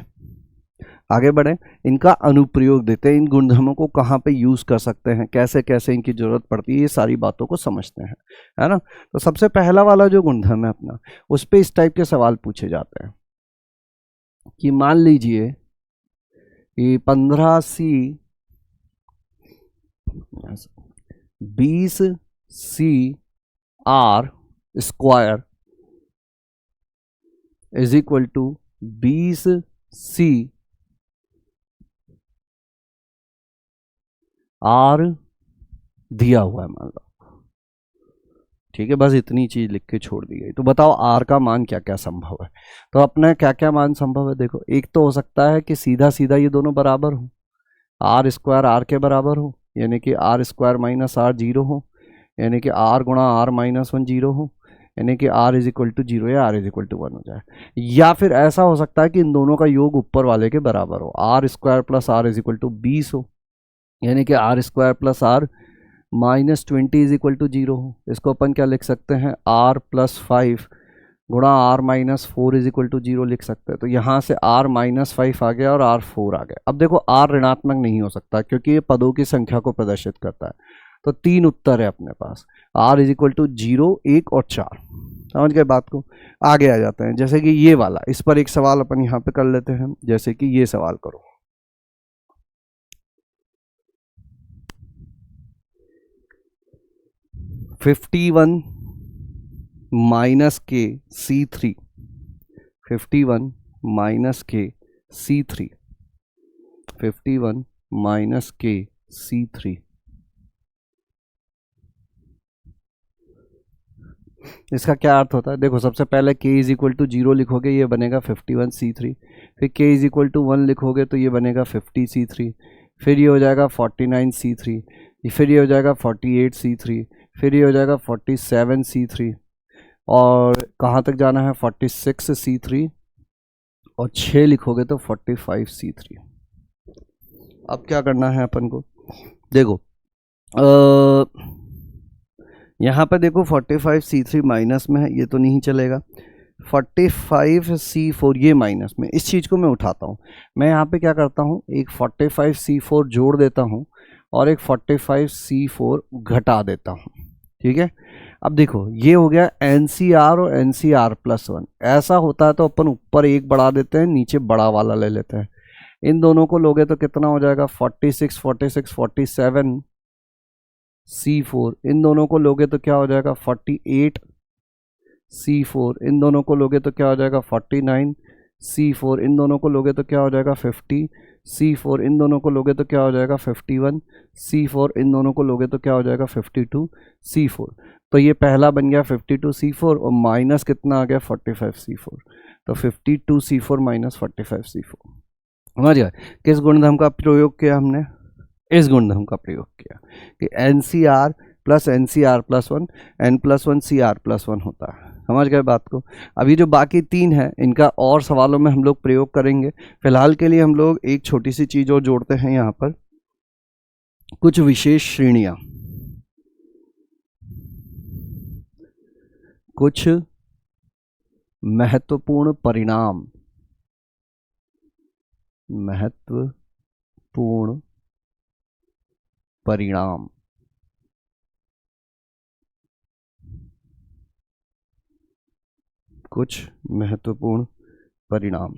आगे बढ़े। इनका अनुप्रयोग देते हैं, इन गुणधर्मों को कहाँ पे यूज कर सकते हैं, कैसे कैसे इनकी जरूरत पड़ती है, ये सारी बातों को समझते हैं, है ना। तो सबसे पहला वाला जो गुणधर्म है अपना, उस पे इस टाइप के सवाल पूछे जाते हैं कि मान लीजिए कि 15C 20C r square is equal to 20C r दिया हुआ है, मान लो। ठीक है, बस इतनी चीज लिख के छोड़ दी गई। तो बताओ आर का मान क्या क्या संभव है। तो अपना क्या क्या मान संभव है, देखो एक तो हो सकता है कि सीधा सीधा ये दोनों बराबर हो, आर स्क्वायर आर के बराबर हो, यानी कि r square minus r zero हो, यानी कि आर गुणा आर माइनस वन जीरो हो, यानी कि R is equal to zero या R is equal to one हो जाए। या फिर ऐसा हो सकता है कि इन दोनों का योग ऊपर वाले के बराबर हो, r square plus r is equal to 20 हो, यानी कि r square plus r minus 20 is equal to zero हो। इसको अपन क्या लिख सकते हैं, आर प्लस 5 गुणा r minus 4 is equal to zero लिख सकते हैं। तो यहाँ से आर माइनस 5 आ गया और आर 4 आ गया। अब देखो आर ऋणात्मक नहीं हो सकता क्योंकि ये पदों की संख्या को प्रदर्शित करता है। तो 3 उत्तर है अपने पास, आर इज इक्वल टू 0, 1 और 4। समझ गए बात को? आगे आ जाते हैं, जैसे कि ये वाला, इस पर एक सवाल अपन यहाँ पे कर लेते हैं। जैसे कि ये सवाल करो, 51 माइनस के C3, 51 माइनस के C3, 51 माइनस के C3, इसका क्या अर्थ होता है? देखो सबसे पहले k इज इक्वल टू 0 लिखोगे, ये बनेगा 51C3, फिर k इज इक्वल टू 1 लिखोगे तो ये बनेगा 50C3, फिर ये हो जाएगा 49C3, फिर ये हो जाएगा 48C3, फिर ये हो जाएगा 47C3, और कहाँ तक जाना है 46C3, और 6 लिखोगे तो 45C3। अब क्या करना है अपन को, देखो यहाँ पे देखो 45C3 माइनस में है, ये तो नहीं चलेगा। 45C4 ये माइनस में, इस चीज़ को मैं उठाता हूँ। मैं यहाँ पे क्या करता हूँ, एक 45C4 जोड़ देता हूँ और एक 45C4 घटा देता हूँ। ठीक है, अब देखो ये हो गया NCR और NCR प्लस 1। ऐसा होता है तो अपन ऊपर एक बढ़ा देते हैं, नीचे बड़ा वाला ले लेते हैं। इन दोनों को लोगे तो कितना हो जाएगा, 46, 46, 47 C4। इन दोनों को लोगे तो क्या हो जाएगा 48 C4। इन दोनों को लोगे तो क्या हो जाएगा 49 C4। इन दोनों को लोगे तो क्या हो जाएगा 50 C4 इन दोनों को लोगे तो क्या हो जाएगा 51, C4 इन दोनों को लोगे तो क्या हो जाएगा 52, C4। तो ये पहला बन गया 52 C4 और माइनस कितना आ गया 45 C4। तो 52 C4 माइनस 45 C4। समझ गए किस गुणधर्म का प्रयोग किया हमने? इस गुणधर्म का प्रयोग किया कि NCR plus NCR plus 1 N plus 1 CR plus 1 होता है। समझ गए बात को? अभी जो बाकी तीन है इनका और सवालों में हम लोग प्रयोग करेंगे। फिलहाल के लिए हम लोग एक छोटी सी चीज और जोड़ते हैं यहाँ पर, कुछ विशेष श्रेणियां, कुछ महत्वपूर्ण परिणाम, महत्वपूर्ण परिणाम, कुछ महत्वपूर्ण परिणाम।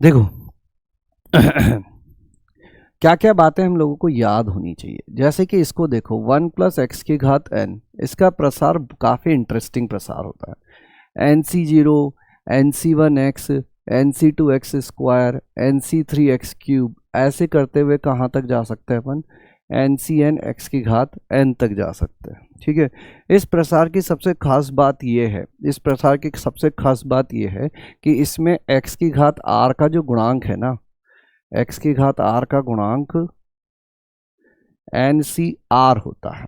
देखो क्या क्या बातें हम लोगों को याद होनी चाहिए, जैसे कि इसको देखो 1 प्लस एक्स की घात n, इसका प्रसार काफ़ी इंटरेस्टिंग प्रसार होता है। NC0, NC1x, NC2x square, NC3x cube, ऐसे करते हुए कहाँ तक जा सकते हैं अपन? NCN x की घात n तक जा सकते हैं। ठीक है, इस प्रसार की सबसे खास बात यह है, इस प्रसार की सबसे खास बात यह है कि इसमें x की घात r का जो गुणांक है ना, x की घात r का गुणांक NCR होता है।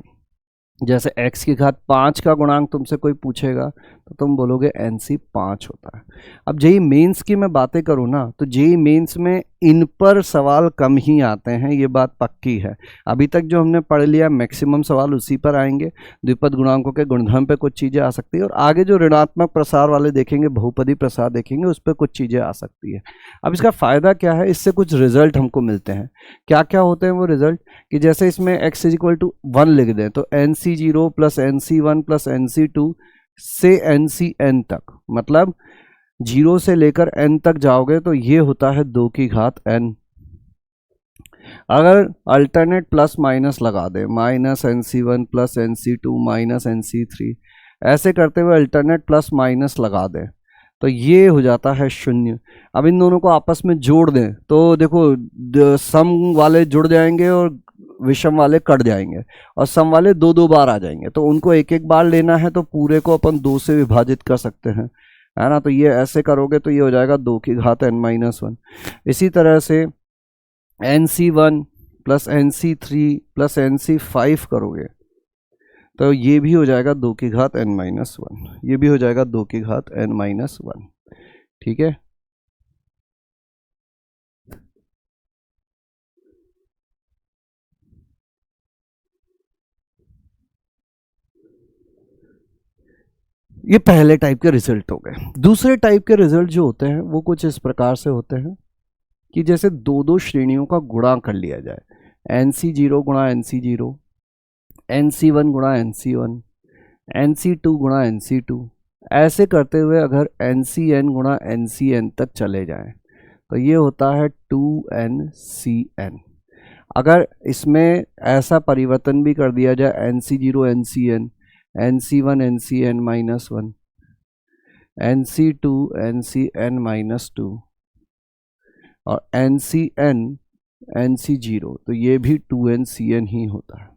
जैसे x की घात 5 का गुणांक तुमसे कोई पूछेगा तो तुम बोलोगे NC5 होता है। अब जेई मेंस की मैं बातें करूँ ना, तो जेई मेंस में इन पर सवाल कम ही आते हैं, ये बात पक्की है। अभी तक जो हमने पढ़ लिया मैक्सिमम सवाल उसी पर आएंगे। द्विपद गुणांकों के गुणधर्म पे कुछ चीज़ें आ सकती है, और आगे जो ऋणात्मक प्रसार वाले देखेंगे, बहुपदी प्रसार देखेंगे, उस पर कुछ चीज़ें आ सकती है। अब इसका फ़ायदा क्या है? इससे कुछ रिजल्ट हमको मिलते हैं। क्या क्या होते हैं वो रिजल्ट? कि जैसे इसमें x इक्वल टू 1 लिख दें तो NC0 plus NC1 plus NC2 से NCN तक, मतलब 0 से लेकर n तक जाओगे तो ये होता है 2 की घात n। अगर अल्टरनेट प्लस माइनस लगा दे, minus NC1 plus NC2 minus NC3, ऐसे करते हुए अल्टरनेट प्लस माइनस लगा दें तो ये हो जाता है 0। अब इन दोनों को आपस में जोड़ दें तो देखो सम वाले जुड़ जाएंगे और विषम वाले कट जाएंगे, और सम वाले 2-2 बार आ जाएंगे। तो उनको एक एक बार लेना है तो पूरे को अपन 2 से विभाजित कर सकते हैं, है ना। तो ये ऐसे करोगे तो ये हो जाएगा 2 की घात n-1। इसी तरह से NC1 plus NC3 plus NC5 करोगे तो ये भी हो जाएगा 2 की घात n-1, ये भी हो जाएगा 2 की घात n-1। ठीक है, ये पहले टाइप के रिजल्ट हो गए। दूसरे टाइप के रिजल्ट जो होते हैं वो कुछ इस प्रकार से होते हैं कि जैसे 2-2 श्रेणियों का गुणा कर लिया जाए, NC0 गुणा NC0, NC1 गुणा NC1, NC2 गुणा NC2, ऐसे करते हुए अगर NCN गुणा NCN तक चले जाएं तो ये होता है 2NCN। अगर इसमें ऐसा परिवर्तन भी कर दिया जाए NC0 NCN, NC1 NCN minus 1, NC2 NCN minus 2 और NCN NC0, तो ये भी 2NCN ही होता है।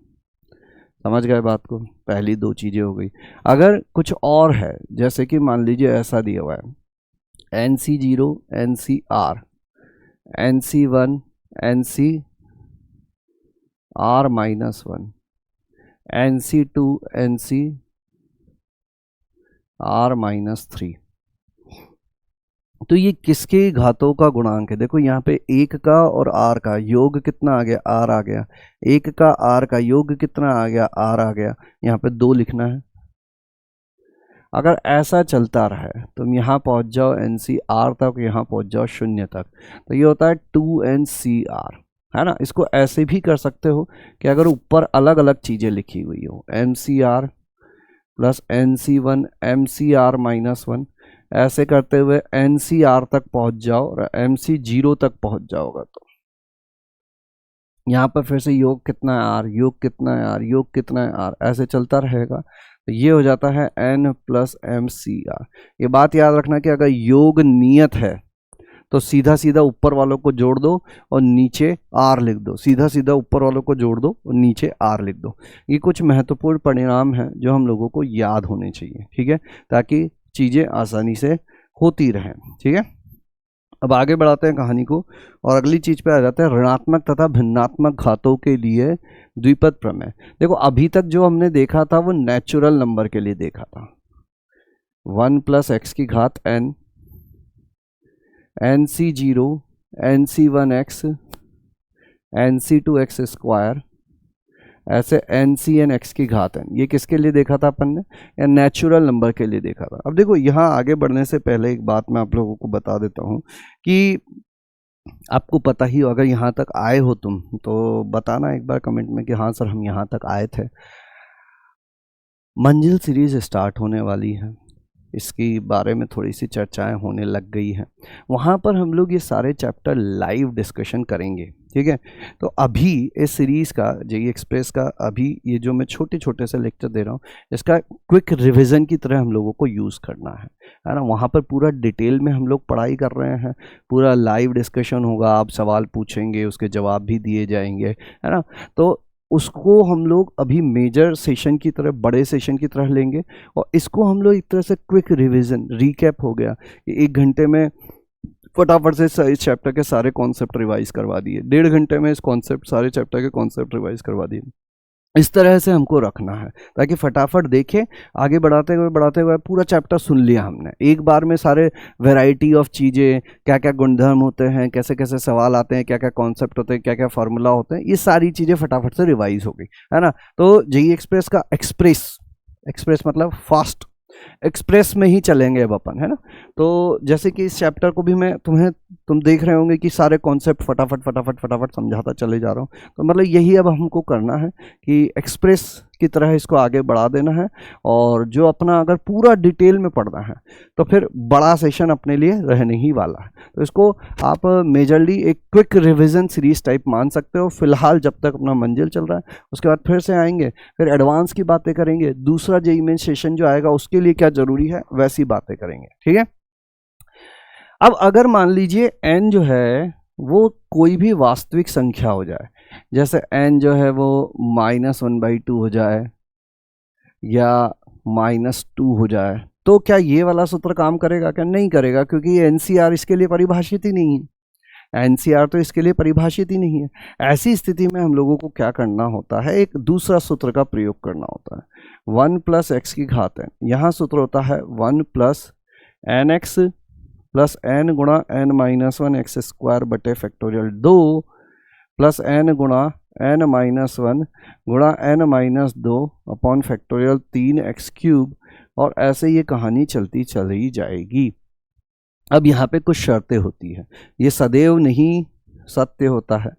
समझ गए बात को? पहली 2 चीज़ें हो गई। अगर कुछ और है, जैसे कि मान लीजिए ऐसा दिया हुआ है NC0 NCR, NC1 NCR minus 1, NC2 NCR minus 3, तो ये किसके घातों का गुणांक है? देखो यहाँ पे 1 का और r का योग कितना आ गया? r आ गया। 1 का r का योग कितना आ गया? r आ गया। यहाँ पे 2 लिखना है। अगर ऐसा चलता रहा है तुम यहाँ पहुँच जाओ NCR तक, यहाँ पहुँच जाओ 0 तक, तो ये होता है 2NCR, है ना। इसको ऐसे भी कर सकते हो कि अगर ऊपर अलग अलग चीज़ें लिखी हुई हो, MCR plus NC1 MCR minus 1, ऐसे करते हुए NCR तक पहुंच जाओ और MC0 तक पहुंच जाओगा तो यहाँ पर फिर से योग कितना है R, योग कितना है R, योग कितना है R, ऐसे चलता रहेगा। तो ये हो जाता है n plus m c r. ये बात याद रखना कि अगर योग नियत है तो सीधा सीधा ऊपर वालों को जोड़ दो और नीचे आर लिख दो, सीधा सीधा ऊपर वालों को जोड़ दो और नीचे आर लिख दो। ये कुछ महत्वपूर्ण परिणाम हैं जो हम लोगों को याद होने चाहिए, ठीक है, ताकि चीज़ें आसानी से होती रहें, ठीक है। अब आगे बढ़ाते हैं कहानी को और अगली चीज पे आ जाते हैं, ऋणात्मक तथा भिन्नात्मक घातों के लिए द्विपद प्रमेय। देखो अभी तक जो हमने देखा था वो नेचुरल नंबर के लिए देखा था, 1 प्लस एक्स की घात n, nc0, nc1x, nc2x square, ऐसे nc n x की घात n। ये किसके लिए देखा था अपन ने? या नेचुरल नंबर के लिए देखा था। अब देखो यहाँ आगे बढ़ने से पहले एक बात मैं आप लोगों को बता देता हूँ कि आपको पता ही हो, अगर यहाँ तक आए हो तुम तो बताना एक बार कमेंट में कि हाँ सर हम यहाँ तक आए थे। मंजिल सीरीज स्टार्ट होने वाली है, इसकी बारे में थोड़ी सी चर्चाएं होने लग गई हैं, वहाँ पर हम लोग ये सारे चैप्टर लाइव डिस्कशन करेंगे, ठीक है। तो अभी इस सीरीज़ का जेईई एक्सप्रेस का अभी ये जो मैं छोटे छोटे से लेक्चर दे रहा हूँ इसका क्विक रिवीजन की तरह हम लोगों को यूज़ करना है ना। वहाँ पर पूरा डिटेल में हम लोग पढ़ाई कर रहे हैं, पूरा लाइव डिस्कशन होगा, आप सवाल पूछेंगे उसके जवाब भी दिए जाएंगे, है ना। तो उसको हम लोग अभी मेजर सेशन की तरह, बड़े सेशन की तरह लेंगे और इसको हम लोग एक तरह से क्विक रिवीजन, रिकैप हो गया, 1 घंटे में फटाफट से इस चैप्टर के सारे कॉन्सेप्ट रिवाइज करवा दिए, 1.5 घंटे में इस कॉन्सेप्ट, सारे चैप्टर के कॉन्सेप्ट रिवाइज करवा दिए। इस तरह से हमको रखना है ताकि फटाफट देखें, आगे बढ़ाते हुए पूरा चैप्टर सुन लिया हमने एक बार में, सारे वैरायटी ऑफ चीज़ें, क्या क्या गुणधर्म होते हैं, कैसे कैसे सवाल आते हैं, क्या क्या कॉन्सेप्ट होते हैं, क्या क्या फार्मूला होते हैं, ये सारी चीज़ें फटाफट से रिवाइज हो गई, है ना। तो जेईई एक्सप्रेस का एक्सप्रेस मतलब फास्ट, एक्सप्रेस में ही चलेंगे अब अपन, है ना। तो जैसे कि इस चैप्टर को भी मैं तुम देख रहे होंगे कि सारे कॉन्सेप्ट फटाफट समझाता चले जा रहा हूँ। तो मतलब यही अब हमको करना है कि एक्सप्रेस की तरह इसको आगे बढ़ा देना है, और जो अपना अगर पूरा डिटेल में पढ़ना है तो फिर बड़ा सेशन अपने लिए रहने ही वाला है। तो इसको आप मेजरली एक क्विक रिवीजन सीरीज टाइप मान सकते हो फिलहाल, जब तक अपना मंजिल चल रहा है। उसके बाद फिर से आएंगे, फिर एडवांस की बातें करेंगे, दूसरा जेईई मेन सेशन जो आएगा उसके लिए क्या जरूरी है वैसी बातें करेंगे, ठीक है। अब अगर मान लीजिए n जो है वो कोई भी वास्तविक संख्या हो जाए, जैसे n जो है वो -1/2 हो जाए या -2 हो जाए, तो क्या ये वाला सूत्र काम करेगा? क्या नहीं करेगा, क्योंकि ये एनसीआर इसके लिए परिभाषित ही नहीं है, एनसीआर तो इसके लिए परिभाषित ही नहीं है। ऐसी स्थिति में हम लोगों को क्या करना होता है, एक दूसरा सूत्र का प्रयोग करना होता है, 1 प्लस एक्स की घात n। यहाँ सूत्र होता है 1 plus n x plus n गुणा n-1 एक्स स्क्वायर बटे फैक्टोरियल 2 प्लस n गुणा n-1 गुणा n-2 अपॉन फैक्टोरियल 3x³ और ऐसे ये कहानी चलती चली जाएगी। अब यहाँ पे कुछ शर्तें होती हैं, ये सदैव नहीं सत्य होता है,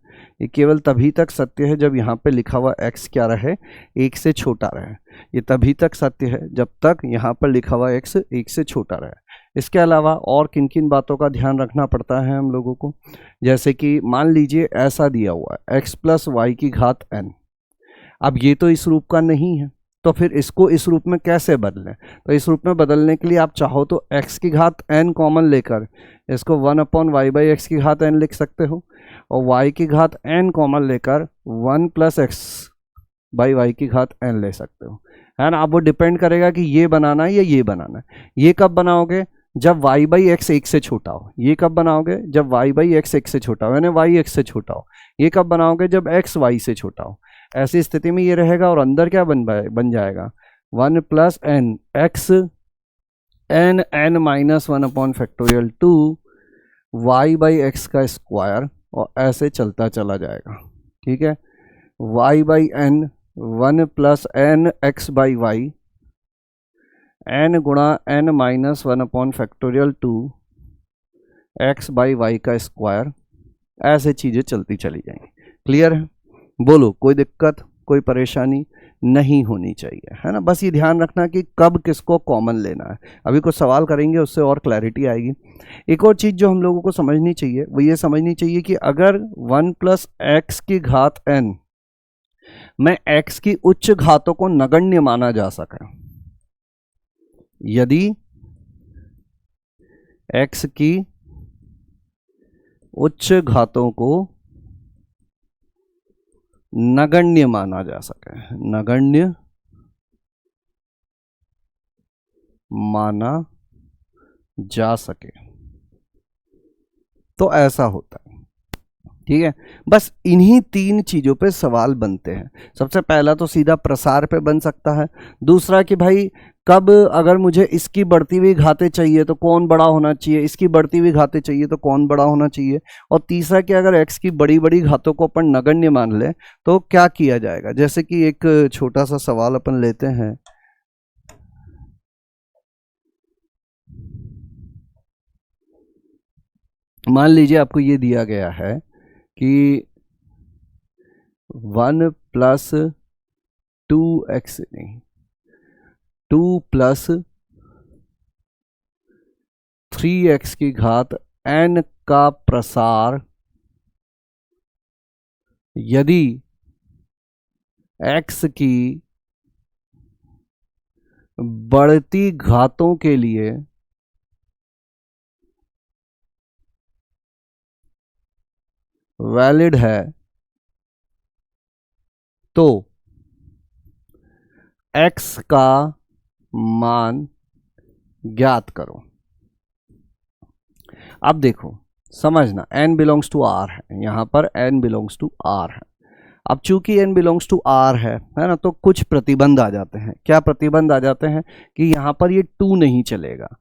ये केवल तभी तक सत्य है जब यहाँ पे लिखा हुआ x क्या रहे, 1 से छोटा रहे। ये तभी तक सत्य है जब तक यहाँ पर लिखा हुआ x 1 से छोटा रहे। इसके अलावा और किन किन बातों का ध्यान रखना पड़ता है हम लोगों को, जैसे कि मान लीजिए ऐसा दिया हुआ है x प्लस वाई की घात n। अब ये तो इस रूप का नहीं है, तो फिर इसको इस रूप में कैसे बदलें? तो इस रूप में बदलने के लिए आप चाहो तो x की घात n कॉमन लेकर इसको 1/y/x की घात n लिख सकते हो, और y की घात n कॉमन लेकर 1 प्लस x/y की घात n ले सकते हो, है ना। अब वो डिपेंड करेगा कि ये बनाना है या ये बनाना है। ये कब बनाओगे? जब y/x 1 से छोटा हो। ये कब बनाओगे? जब y/x 1 से छोटा हो, यानी y x से छोटा हो। ये कब बनाओगे? जब x y से छोटा हो। ऐसी स्थिति में ये रहेगा और अंदर क्या बन जाएगा 1 plus n x n n-1 upon factorial 2 y/x का स्क्वायर, और ऐसे चलता चला जाएगा, ठीक है। y/n 1 plus N x/y n गुणा n-1 अपॉन फैक्टोरियल 2 x/y का स्क्वायर, ऐसे चीज़ें चलती चली जाएंगी। क्लियर है? बोलो, कोई दिक्कत, कोई परेशानी नहीं होनी चाहिए, है ना। बस ये ध्यान रखना कि कब किसको कॉमन लेना है। अभी कुछ सवाल करेंगे उससे और क्लैरिटी आएगी। एक और चीज़ जो हम लोगों को समझनी चाहिए वो ये समझनी चाहिए कि अगर 1 प्लस एक्स की घात n में x की उच्च घातों को नगण्य माना जा सके, यदि x की उच्च घातों को नगण्य माना जा सके, नगण्य माना जा सके, तो ऐसा होता है। ठीक है, बस इन्हीं 3 चीजों पे सवाल बनते हैं। सबसे पहला तो सीधा प्रसार पे बन सकता है, दूसरा कि भाई कब अगर मुझे इसकी बढ़ती हुई घातें चाहिए तो कौन बड़ा होना चाहिए, इसकी बढ़ती हुई घातें चाहिए तो कौन बड़ा होना चाहिए, और तीसरा कि अगर x की बड़ी बड़ी घातों को अपन नगण्य मान ले तो क्या किया जाएगा। जैसे कि एक छोटा सा सवाल अपन लेते हैं, मान लीजिए आपको ये दिया गया है कि 1 प्लस 2x नहीं 2 प्लस 3x की घात n का प्रसार यदि x की बढ़ती घातों के लिए वैलिड है तो x का मान ज्ञात करो। अब देखो समझना, n बिलोंग्स टू r है, यहां पर n बिलोंग्स टू r है। अब चूंकि n बिलोंग्स टू r है ना, तो कुछ प्रतिबंध आ जाते हैं। क्या प्रतिबंध आ जाते हैं कि यहां पर ये 2 नहीं चलेगा,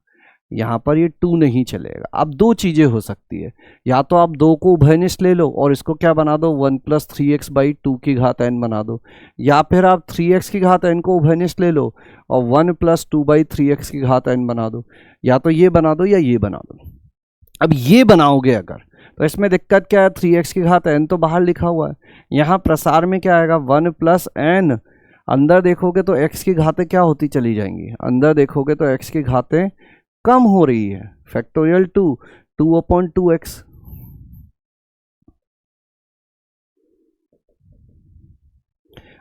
यहां पर ये 2 नहीं चलेगा। अब 2 चीजें हो सकती है, या तो आप 2 को उभयनिष्ठ ले लो और इसको क्या बना दो 1 प्लस 3x बाई 2 की घात n बना दो, या फिर आप 3x की घात n को उभयनिष्ठ ले लो और 1 प्लस 2 बाई 3x की घात n बना दो, या तो ये बना दो या ये बना दो। अब ये बनाओगे अगर तो इसमें दिक्कत क्या है, 3x की घात n तो बाहर लिखा हुआ है, यहाँ प्रसार में क्या आएगा 1 प्लस n, अंदर देखोगे तो x की घातें क्या होती चली जाएंगी, अंदर देखोगे तो x की घातें कम हो रही है, फैक्टोरियल 2/2x।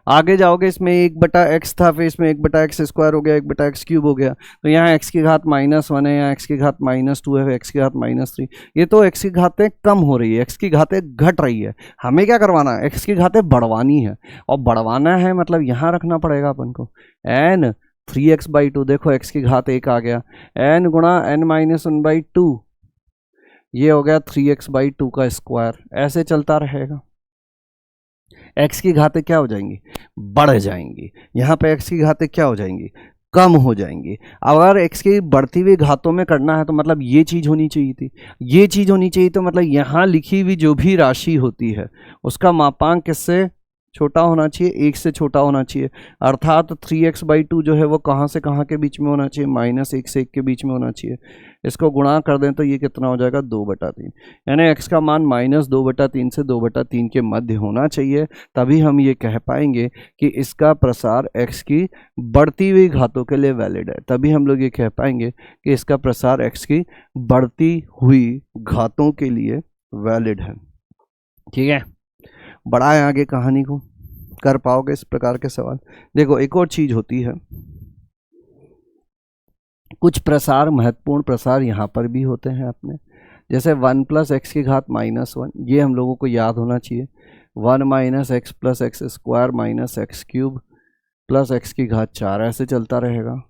आगे जाओगे इसमें 1/x था, फिर इसमें 1/x स्क्वायर हो गया, 1/x क्यूब हो गया, तो यहाँ x की घात -1 है, यहाँ x की घात -2 है, x की घात -3, ये तो x की घातें कम हो रही है, x की घातें घट रही है। हमें क्या करवाना है, x की घातें बढ़वानी है, और बढ़वाना है मतलब यहाँ रखना पड़ेगा अपन को n 3x/2, देखो x की घात 1 आ गया, n गुणा n-1/2, ये हो गया 3x/2 का स्क्वायर, ऐसे चलता रहेगा। x की घातें क्या हो जाएंगी, बढ़ जाएंगी, यहाँ पे x की घातें क्या हो जाएंगी, कम हो जाएंगी। अगर x की बढ़ती हुई घातों में करना है तो मतलब ये चीज होनी चाहिए थी, ये चीज होनी चाहिए, तो मतलब यहाँ लिखी हुई जो भी राशि होती है उसका मापांक किससे छोटा होना चाहिए, 1 से छोटा होना चाहिए, अर्थात 3x/2 जो है वो कहाँ से कहाँ के बीच में होना चाहिए, -1 से 1 के बीच में होना चाहिए। इसको गुणा कर दें तो ये कितना हो जाएगा 2/3, यानी x का मान -2/3 से 2/3 के मध्य होना चाहिए, तभी हम ये कह पाएंगे कि इसका प्रसार x की बढ़ती हुई घातों के लिए वैलिड है, तभी हम लोग ये कह पाएंगे कि इसका प्रसार x की बढ़ती हुई घातों के लिए वैलिड है। ठीक है, बढ़ाएं आगे कहानी को, कर पाओगे इस प्रकार के सवाल। देखो एक और चीज होती है, कुछ प्रसार महत्वपूर्ण प्रसार यहाँ पर भी होते हैं अपने, जैसे 1 प्लस एक्स की घात -1, ये हम लोगों को याद होना चाहिए, 1 minus x plus x square minus x cube plus x की घात 4, ऐसे चलता रहेगा।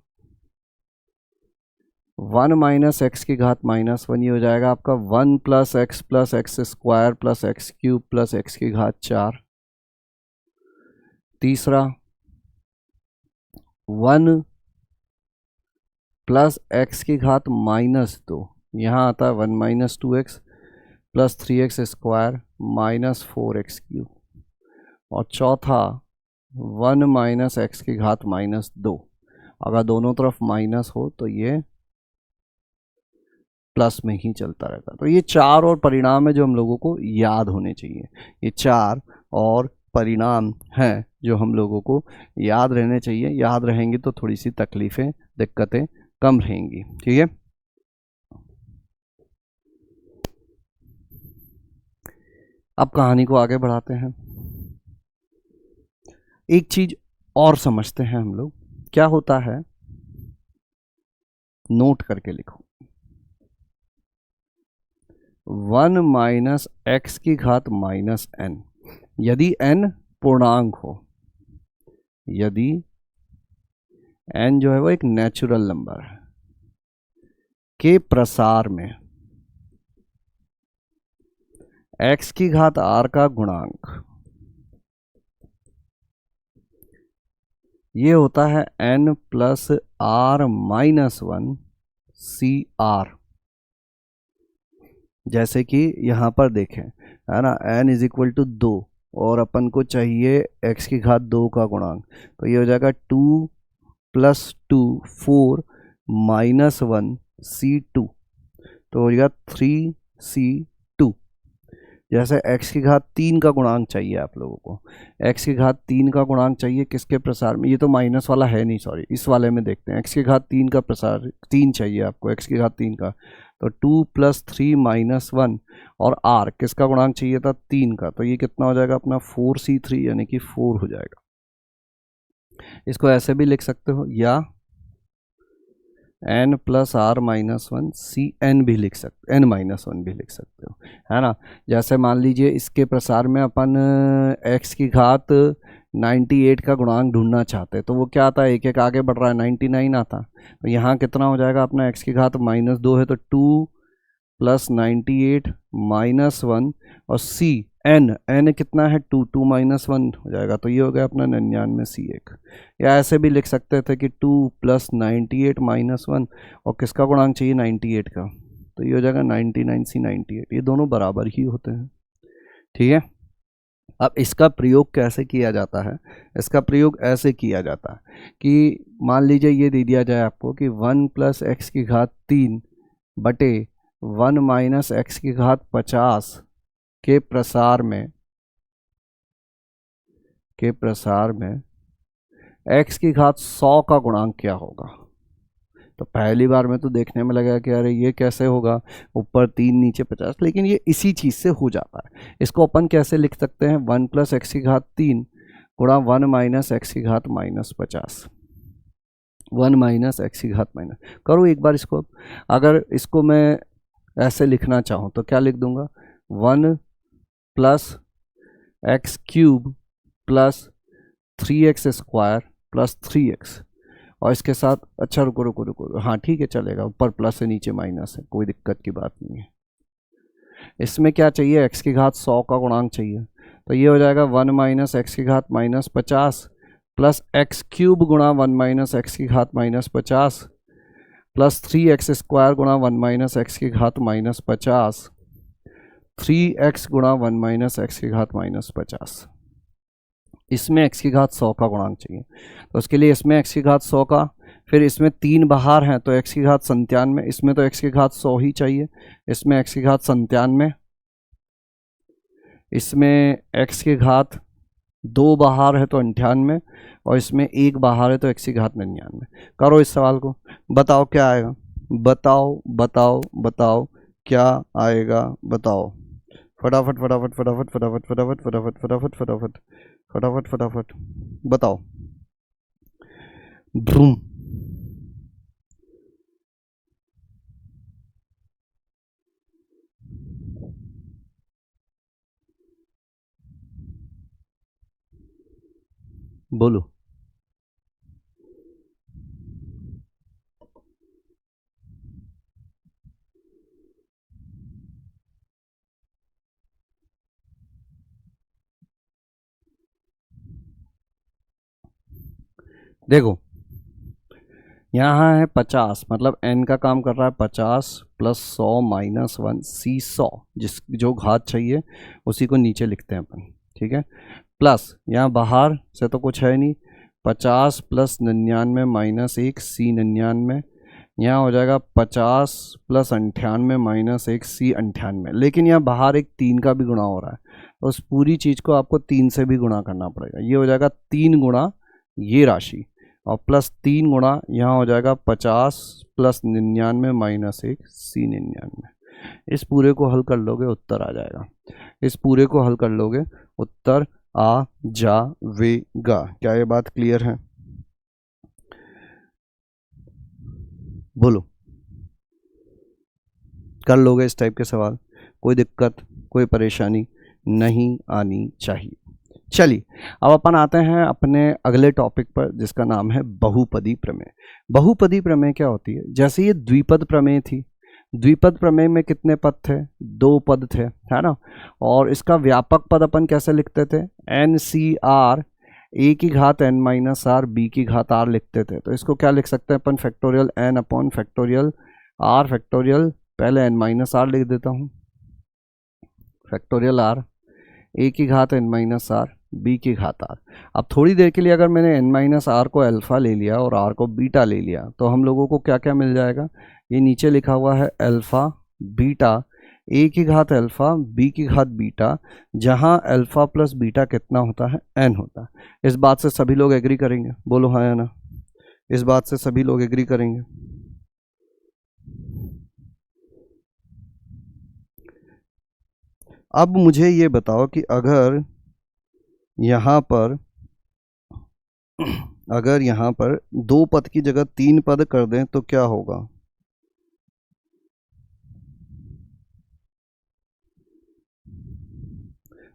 1 माइनस एक्स की घात -1, ये हो जाएगा आपका 1 plus x square plus x cube plus x की घात 4। तीसरा 1 प्लस एक्स की घात -2, यहाँ आता है 1 minus 2x plus 3x square minus 4x cube, और चौथा 1 माइनस एक्स की घात -2, अगर दोनों तरफ माइनस हो तो ये प्लस में ही चलता रहता। तो ये 4 और परिणाम है जो हम लोगों को याद होने चाहिए, ये 4 और परिणाम हैं जो हम लोगों को याद रहने चाहिए, याद रहेंगे तो थोड़ी सी तकलीफें दिक्कतें कम रहेंगी। ठीक है, अब कहानी को आगे बढ़ाते हैं। एक चीज और समझते हैं हम लोग, क्या होता है नोट करके लिखो। 1 माइनस एक्स की घात माइनस एन, यदि n पूर्णांक हो, यदि n जो है वो एक नेचुरल नंबर है, के प्रसार में x की घात r का गुणांक ये होता है n plus r minus 1 c r. जैसे कि यहां पर देखें, है ना, n इज इक्वल टू 2 और अपन को चाहिए x की घात 2 का गुणांक, तो ये हो जाएगा 2 प्लस 2 4 माइनस 1 C2, तो हो जाएगा 3C2। जैसे x की घात 3 का गुणांक चाहिए आप लोगों को, x की घात 3 का गुणांक चाहिए किसके प्रसार में, ये तो माइनस वाला है नहीं, सॉरी, इस वाले में देखते हैं। x की घात 3 का प्रसार 3 चाहिए आपको, x की घात 3 का, तो 2 प्लस 3 माइनस 1, और r किसका गुणांक चाहिए था 3 का, तो ये कितना हो जाएगा अपना 4C3 यानी कि 4 हो जाएगा। इसको ऐसे भी लिख सकते हो, या n plus r minus 1 c n भी लिख सकते, n माइनस 1 भी लिख सकते हो, है ना। जैसे मान लीजिए इसके प्रसार में अपन x की घात 98 का गुणांक ढूंढना चाहते, तो वो क्या आता है, एक एक आगे बढ़ रहा है, 99 आता, तो यहाँ कितना हो जाएगा अपना, x की घात माइनस 2 है तो 2 प्लस 98 माइनस 1, और c n कितना है 2, 2 माइनस 1 हो जाएगा, तो ये हो गया अपना 99 C1। या ऐसे भी लिख सकते थे कि 2 प्लस 98 माइनस 1, और किसका गुणांक चाहिए 98 का, तो ये हो जाएगा 99 C98। ये दोनों बराबर ही होते हैं, ठीक है। अब इसका प्रयोग कैसे किया जाता है, इसका प्रयोग ऐसे किया जाता है कि मान लीजिए ये दे दिया जाए आपको कि 1 प्लस एक्स की घात 3 बटे 1 माइनस एक्स की घात 50 के प्रसार में x की घात 100 का गुणांक क्या होगा। तो पहली बार में तो देखने में लगा कि अरे ये कैसे होगा, ऊपर 3 नीचे 50, लेकिन ये इसी चीज़ से हो जाता है। इसको अपन कैसे लिख सकते हैं, 1 प्लस एक्स की घात 3 गुणा 1 माइनस एक्स की घात माइनस 50, 1 माइनस एक्स की घात माइनस, करो एक बार इसको। अगर इसको मैं ऐसे लिखना चाहूँ तो क्या लिख दूंगा, 1 plus x cube plus 3x square plus 3x, और इसके साथ, अच्छा रुको, हाँ ठीक है चलेगा, ऊपर प्लस है नीचे माइनस है, कोई दिक्कत की बात नहीं है। इसमें क्या चाहिए, x की घात 100 का गुणांक चाहिए, तो ये हो जाएगा 1 माइनस एक्स की घात माइनस 50 प्लस एक्स क्यूब गुणा 1 माइनस एक्स की घात माइनस 50 प्लस 3x स्क्वायर गुणा 1 माइनस एक्स की घात माइनस 50, 3x गुणा 1 माइनस एक्स की घात माइनस 50। इसमें x की घात 100 का गुणांक चाहिए, तो उसके लिए इसमें x की घात 100 का, फिर इसमें 3 बाहर हैं तो x की घात 97, इसमें तो x की घात 100 ही चाहिए, इसमें x की घात 97, इसमें x की घात 2 बाहर है तो 98, और इसमें 1 बाहर है तो x की घात 99। करो इस सवाल को, बताओ क्या आएगा, बताओ क्या आएगा, बताओ फटाफट फटाफट फटाफट फटाफट फटाफट फटाफट फटाफट फटाफट फटाफट फटाफट बताओ, ब्रूम। बोलो, देखो यहाँ है 50, मतलब n का काम कर रहा है 50 प्लस 100 माइनस 1 C 100, जो घात चाहिए उसी को नीचे लिखते हैं अपन, ठीक है। प्लस यहाँ बाहर से तो कुछ है नहीं, 50 प्लस 99 माइनस 1 C 99, यहाँ हो जाएगा 50 प्लस 98 माइनस 1 C 98, लेकिन यहाँ बाहर एक 3 का भी गुणा हो रहा है, तो उस पूरी चीज़ को आपको 3 से भी गुणा करना पड़ेगा, ये हो जाएगा 3 गुणा ये राशि, और प्लस 3 गुणा यहाँ हो जाएगा 50 प्लस 99 माइनस 1 C 99। इस पूरे को हल कर लोगे उत्तर आ जाएगा, इस पूरे को हल कर लोगे उत्तर आ जाएगा। क्या ये बात क्लियर है, बोलो। कर लोगे इस टाइप के सवाल, कोई दिक्कत कोई परेशानी नहीं आनी चाहिए। चलिए अब अपन आते हैं अपने अगले टॉपिक पर जिसका नाम है बहुपदी प्रमेय। बहुपदी प्रमेय क्या होती है? जैसे ये द्विपद प्रमेय थी, द्विपद प्रमेय में कितने पद थे? 2 पद थे, है ना। और इसका व्यापक पद अपन कैसे लिखते थे? एन सी आर ए की घात एन माइनस आर बी की घात आर लिखते थे। तो इसको क्या लिख सकते हैं अपन? Factorial N upon factorial R factorial, पहले एन माइनस आर लिख देता हूँ, फैक्टोरियल आर ए की घात एन माइनस आर बी की घात आर। अब थोड़ी देर के लिए अगर मैंने एन माइनस आर को अल्फ़ा ले लिया और आर को बीटा ले लिया तो हम लोगों को क्या क्या मिल जाएगा? ये नीचे लिखा हुआ है अल्फ़ा बीटा ए की घात अल्फ़ा बी की घात बीटा, जहाँ अल्फ़ा प्लस बीटा कितना होता है? एन होता है। इस बात से सभी लोग एग्री करेंगे? बोलो हाँ या ना। इस बात से सभी लोग एग्री करेंगे? अब मुझे ये बताओ कि अगर यहाँ पर 2 पद की जगह 3 पद कर दें तो क्या होगा?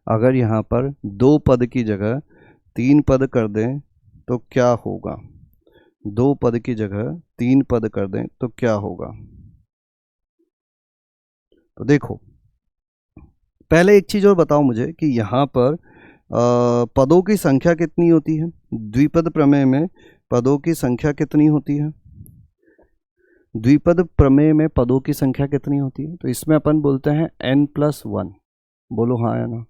अगर यहाँ पर 2 पद की जगह 3 पद कर दें तो क्या होगा? 2 पद की जगह 3 पद कर दें तो क्या होगा? तो देखो, पहले एक चीज़ और बताओ मुझे कि यहाँ पर पदों की संख्या कितनी होती है? द्विपद प्रमेय में पदों की संख्या कितनी होती है? द्विपद प्रमेय में पदों की संख्या कितनी होती है? तो इसमें अपन बोलते हैं n+1। बोलो हाँ या ना।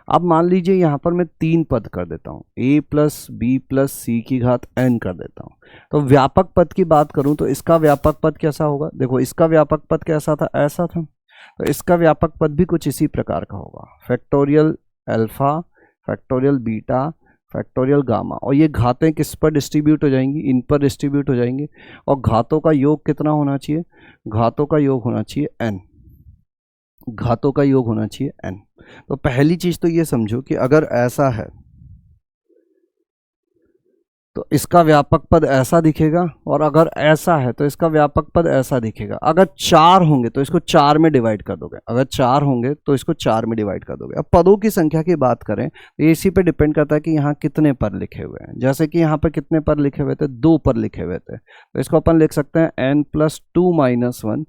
अब मान लीजिए यहाँ पर मैं 3 पद कर देता हूँ, a प्लस बी प्लस सी की घात n कर देता हूँ। तो व्यापक पद की बात करूँ तो इसका व्यापक पद कैसा होगा? देखो, इसका व्यापक पद कैसा था? ऐसा था। तो इसका व्यापक पद भी कुछ इसी प्रकार का होगा, factorial alpha factorial beta factorial gamma. और ये घातें किस पर डिस्ट्रीब्यूट हो जाएंगी? इन पर डिस्ट्रीब्यूट हो जाएंगी। और घातों का योग कितना होना चाहिए? घातों का योग होना चाहिए n। घातों का योग होना चाहिए n। तो पहली चीज तो ये समझो कि अगर ऐसा है तो इसका व्यापक पद ऐसा दिखेगा, और अगर ऐसा है तो इसका व्यापक पद ऐसा दिखेगा। अगर 4 होंगे तो इसको 4 में डिवाइड कर दोगे, अगर 4 होंगे तो इसको 4 में डिवाइड कर दोगे। अब पदों की संख्या की बात करें तो इसी पे डिपेंड करता है कि यहाँ कितने पद लिखे हुए हैं। जैसे कि यहाँ पर कितने पद लिखे हुए थे? 2 पद लिखे हुए थे, तो इसको अपन लिख सकते हैं n+2 - 1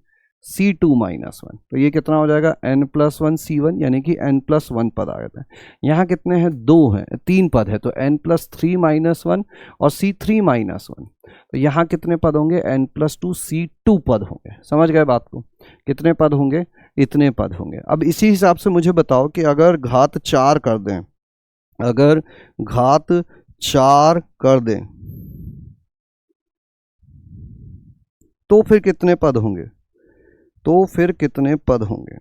C2-1। तो ये कितना हो जाएगा? n+1 C1, यानी कि n+1 पद आ गए थे। यहाँ कितने हैं? 2 हैं, 3 पद है, तो n+3 - 1 और C3 - 1। तो यहाँ कितने पद होंगे? n+2 C2 पद होंगे। समझ गए बात को? कितने पद होंगे? इतने पद होंगे। अब इसी हिसाब से मुझे बताओ कि अगर घात 4 कर दें, अगर घात 4 कर दें तो फिर कितने पद होंगे? तो फिर कितने पद होंगे?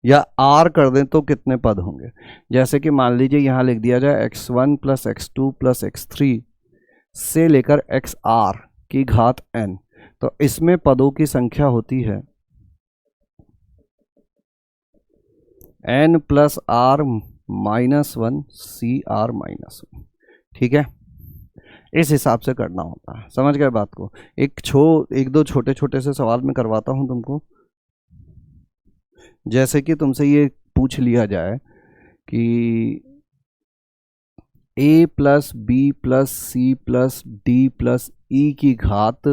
या r कर दें तो कितने पद होंगे? जैसे कि मान लीजिए यहाँ लिख दिया जाए x1 + x2 + x3 से लेकर xr की घात n। तो इसमें पदों की संख्या होती है n + r - 1 cr - 1। ठीक है, इस हिसाब से करना होता है। समझ गए बात को? एक दो छोटे छोटे से सवाल मैं करवाता हूं तुमको। जैसे कि तुमसे ये पूछ लिया जाए कि a + b + c + d + e की घात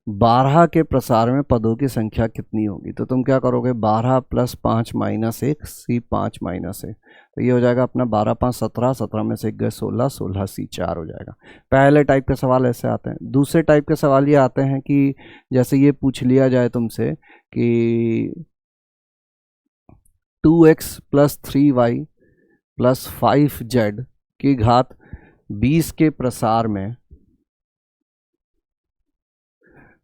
12 के प्रसार में पदों की संख्या कितनी होगी? तो तुम क्या करोगे? 12 + 5 - 1 C5 - 1। तो ये हो जाएगा अपना 12 × 5 = 17, 17 में से 1 गए 16, 16 C4 हो जाएगा। पहले टाइप के सवाल ऐसे आते हैं। दूसरे टाइप के सवाल ये आते हैं कि जैसे ये पूछ लिया जाए तुमसे कि 2x + 3y + 5z की घात 20 के प्रसार में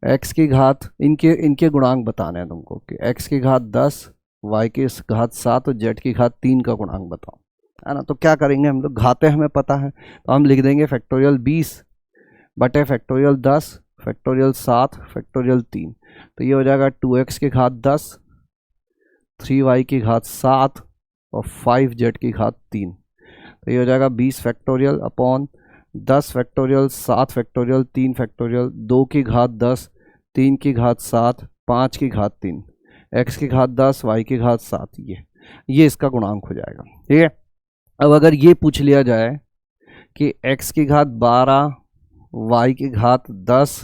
x की घात, इनके गुणांक बताने हैं तुमको कि x की घात 10, y की घात 7 और z की घात 3 का गुणांक बताओ, है ना। तो क्या करेंगे हम लोग? घातें हमें पता है तो हम लिख देंगे फैक्टोरियल 20 बटे फैक्टोरियल 10 फैक्टोरियल 7 फैक्टोरियल 3। तो ये हो जाएगा 2x की घात 10, 3y की घात 7 और 5z की घात 3। तो ये हो जाएगा 20 factorial upon 10 factorial, 7 factorial, 3 factorial, 2 की घात 10, 3 की घात 7, 5 की घात 3, x की घात 10, y की घात 7, ये इसका गुणांक हो जाएगा। ठीक है, अब अगर ये पूछ लिया जाए कि x की घात 12, y की घात 10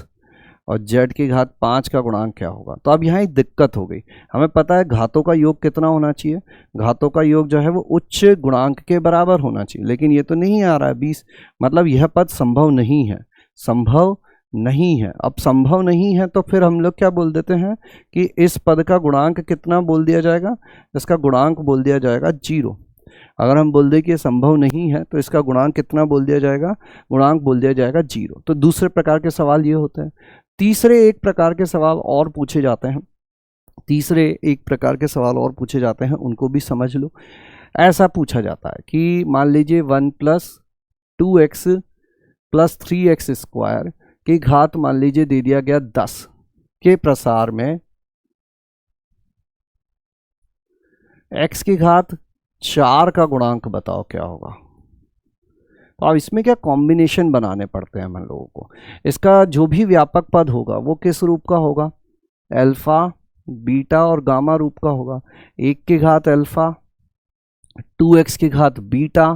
और z की घात 5 का गुणांक क्या होगा, तो अब यहाँ एक दिक्कत हो गई। हमें पता है घातों का योग कितना होना चाहिए, घातों का योग जो है वो उच्च गुणांक के बराबर होना चाहिए, लेकिन ये तो नहीं आ रहा है 20, मतलब यह पद संभव नहीं है, संभव नहीं है। अब संभव नहीं है तो फिर हम लोग क्या बोल देते हैं कि इस पद का गुणांक कितना बोल दिया जाएगा, इसका गुणांक बोल दिया जाएगा 0। अगर हम बोल दें कि ये संभव नहीं है तो इसका गुणांक कितना बोल दिया जाएगा, गुणांक बोल दिया जाएगा 0। तो दूसरे प्रकार के सवाल ये होते हैं। तीसरे एक प्रकार के सवाल और पूछे जाते हैं, तीसरे एक प्रकार के सवाल और पूछे जाते हैं, उनको भी समझ लो। ऐसा पूछा जाता है कि मान लीजिए 1 + 2x + 3x स्क्वायर की घात मान लीजिए दे दिया गया 10 के प्रसार में x की घात 4 का गुणांक बताओ क्या होगा। तो अब इसमें क्या कॉम्बिनेशन बनाने पड़ते हैं हम लोगों को। इसका जो भी व्यापक पद होगा वो किस रूप का होगा, अल्फा, बीटा और गामा रूप का होगा। 1 की घात अल्फा, 2x की घात बीटा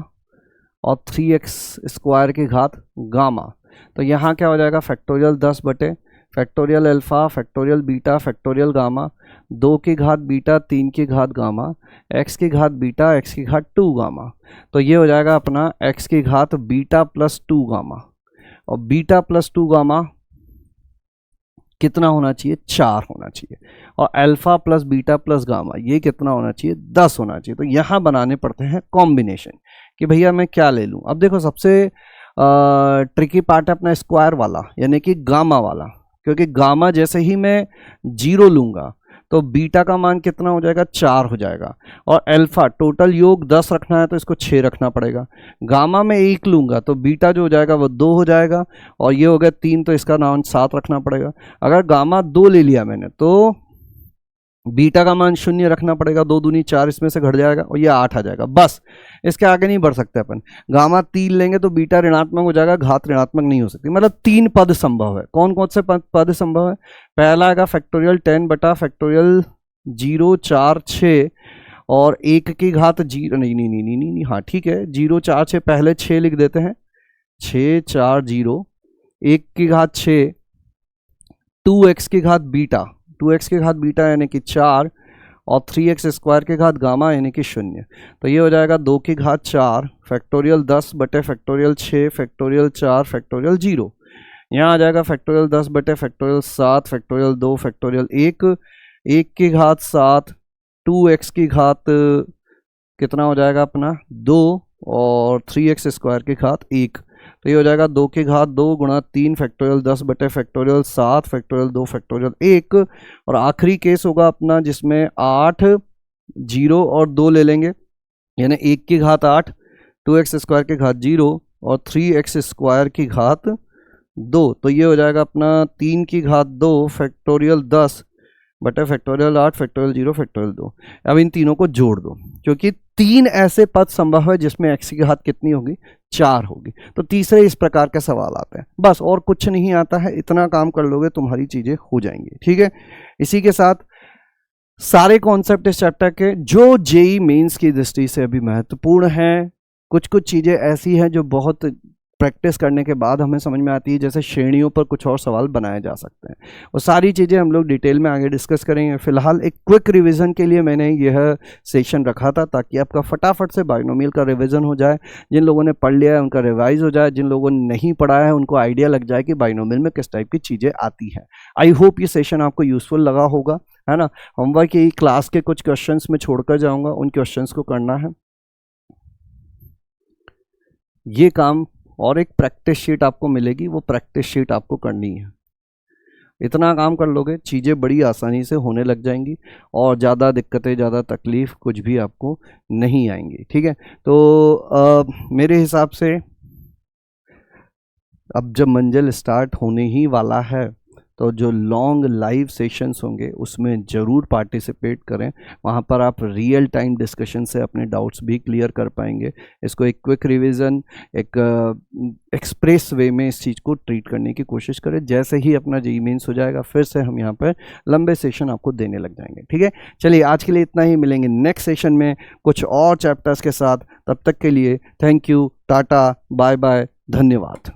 और 3x स्क्वायर की घात गामा। तो यहाँ क्या हो जाएगा, फैक्टोरियल 10 बटे factorial alpha, factorial beta, factorial gamma, 2 की घात बीटा, 3 की घात गामा, x की घात बीटा, x की घात 2 गामा। तो ये हो जाएगा अपना x की घात बीटा + 2 गामा, और बीटा + 2 गामा कितना होना चाहिए, 4 होना चाहिए, और अल्फा + बीटा + गामा ये कितना होना चाहिए, 10 होना चाहिए। तो यहाँ बनाने पड़ते हैं कॉम्बिनेशन कि भैया मैं क्या ले लूँ। अब देखो सबसे ट्रिकी पार्ट है अपना स्क्वायर वाला, यानी कि गामा वाला, क्योंकि गामा जैसे ही मैं 0 लूंगा तो बीटा का मान कितना हो जाएगा, 4 हो जाएगा, और अल्फा टोटल योग 10 रखना है तो इसको 6 रखना पड़ेगा। गामा में 1 लूंगा तो बीटा जो हो जाएगा वो 2 हो जाएगा, और ये हो गया 3 तो इसका मान 7 रखना पड़ेगा। अगर गामा 2 ले लिया मैंने तो बीटा का मान 0 रखना पड़ेगा, 2 दूनी 4 इसमें से घट जाएगा और ये 8 आ जाएगा। बस इसके आगे नहीं बढ़ सकते अपन। गामा 3 लेंगे तो बीटा ऋणात्मक हो जाएगा, घात ऋणात्मक नहीं हो सकती। मतलब 3 पद संभव है। कौन कौन से पद संभव है, पहला आएगा फैक्टोरियल 10 बटा फैक्टोरियल 0 4 6 और 1 की घात 0, नहीं नहीं नहीं नहीं नहीं, हाँ ठीक है, 0 4 6 पहले 6 लिख देते हैं, 6 4 0, 1 की घात 6, 2x की घात बीटा, 2x की घात बीटा यानी कि 4, और 3x स्क्वायर की घात गामा यानी कि 0। तो ये हो जाएगा 2 की घात 4 फैक्टोरियल 10 बटे फैक्टोरियल 6 फैक्टोरियल 4 फैक्टोरियल 0। यहाँ आ जाएगा फैक्टोरियल 10 बटे फैक्टोरियल 7 फैक्टोरियल 2 फैक्टोरियल 1, 1 की घात 7, 2x की घात कितना हो जाएगा अपना 2, और 3x स्क्वायर की घात 1। तो ये हो जाएगा 2 की घात 2 गुणा 3 फैक्टोरियल 10 बटे फैक्टोरियल 7 फैक्टोरियल 2 फैक्टोरियल 1, और आखिरी केस होगा अपना जिसमें 8 0 और 2 ले लेंगे, यानी 1 की घात 8, 2x स्क्वायर की घात 0 और 3x स्क्वायर की घात 2। तो ये हो जाएगा अपना 3 की घात 2 फैक्टोरियल 10 बटे फैक्टोरियल 8 फैक्टोरियल 0 फैक्टोरियल 2। अब इन तीनों को जोड़ दो, क्योंकि 3 ऐसे पद संभव है जिसमें x की घात कितनी होगी, 4 होगी। तो तीसरे इस प्रकार के सवाल आते हैं, बस और कुछ नहीं आता है। इतना काम कर लोगे तुम्हारी चीजें हो जाएंगी। ठीक है, इसी के साथ सारे कॉन्सेप्ट इस चैप्टर के जो जेई मेंस की दृष्टि से अभी महत्वपूर्ण है, कुछ कुछ चीजें ऐसी हैं जो बहुत प्रैक्टिस करने के बाद हमें समझ में आती है, जैसे श्रेणियों पर कुछ और सवाल बनाए जा सकते हैं। वो सारी चीज़ें हम लोग डिटेल में आगे डिस्कस करेंगे। फिलहाल एक क्विक रिवीजन के लिए मैंने यह सेशन रखा था, ताकि आपका फटाफट से बाइनोमियल का रिवीजन हो जाए। जिन लोगों ने पढ़ लिया है उनका रिवाइज हो जाए, जिन लोगों ने नहीं पढ़ा है उनको आइडिया लग जाए कि बाइनोमियल में किस टाइप की चीज़ें आती हैं। आई होप ये सेशन आपको यूजफुल लगा होगा, है ना। होमवर्क ये क्लास के कुछ क्वेश्चन में छोड़कर जाऊँगा, उन क्वेश्चन को करना है ये काम, और एक प्रैक्टिस शीट आपको मिलेगी, वो प्रैक्टिस शीट आपको करनी है। इतना काम कर लोगे चीज़ें बड़ी आसानी से होने लग जाएंगी, और ज़्यादा दिक्कतें, ज़्यादा तकलीफ कुछ भी आपको नहीं आएंगी। ठीक है, तो मेरे हिसाब से अब जब मंजिल स्टार्ट होने ही वाला है तो जो लॉन्ग लाइव सेशंस होंगे उसमें ज़रूर पार्टिसिपेट करें। वहाँ पर आप रियल टाइम डिस्कशन से अपने डाउट्स भी क्लियर कर पाएंगे। इसको एक क्विक रिवीजन, एक एक्सप्रेस वे में इस चीज़ को ट्रीट करने की कोशिश करें। जैसे ही अपना जेईई मेंस हो जाएगा फिर से हम यहाँ पर लंबे सेशन आपको देने लग जाएंगे। ठीक है, चलिए आज के लिए इतना ही, मिलेंगे नेक्स्ट सेशन में कुछ और चैप्टर्स के साथ। तब तक के लिए thank you, tata, bye bye, धन्यवाद।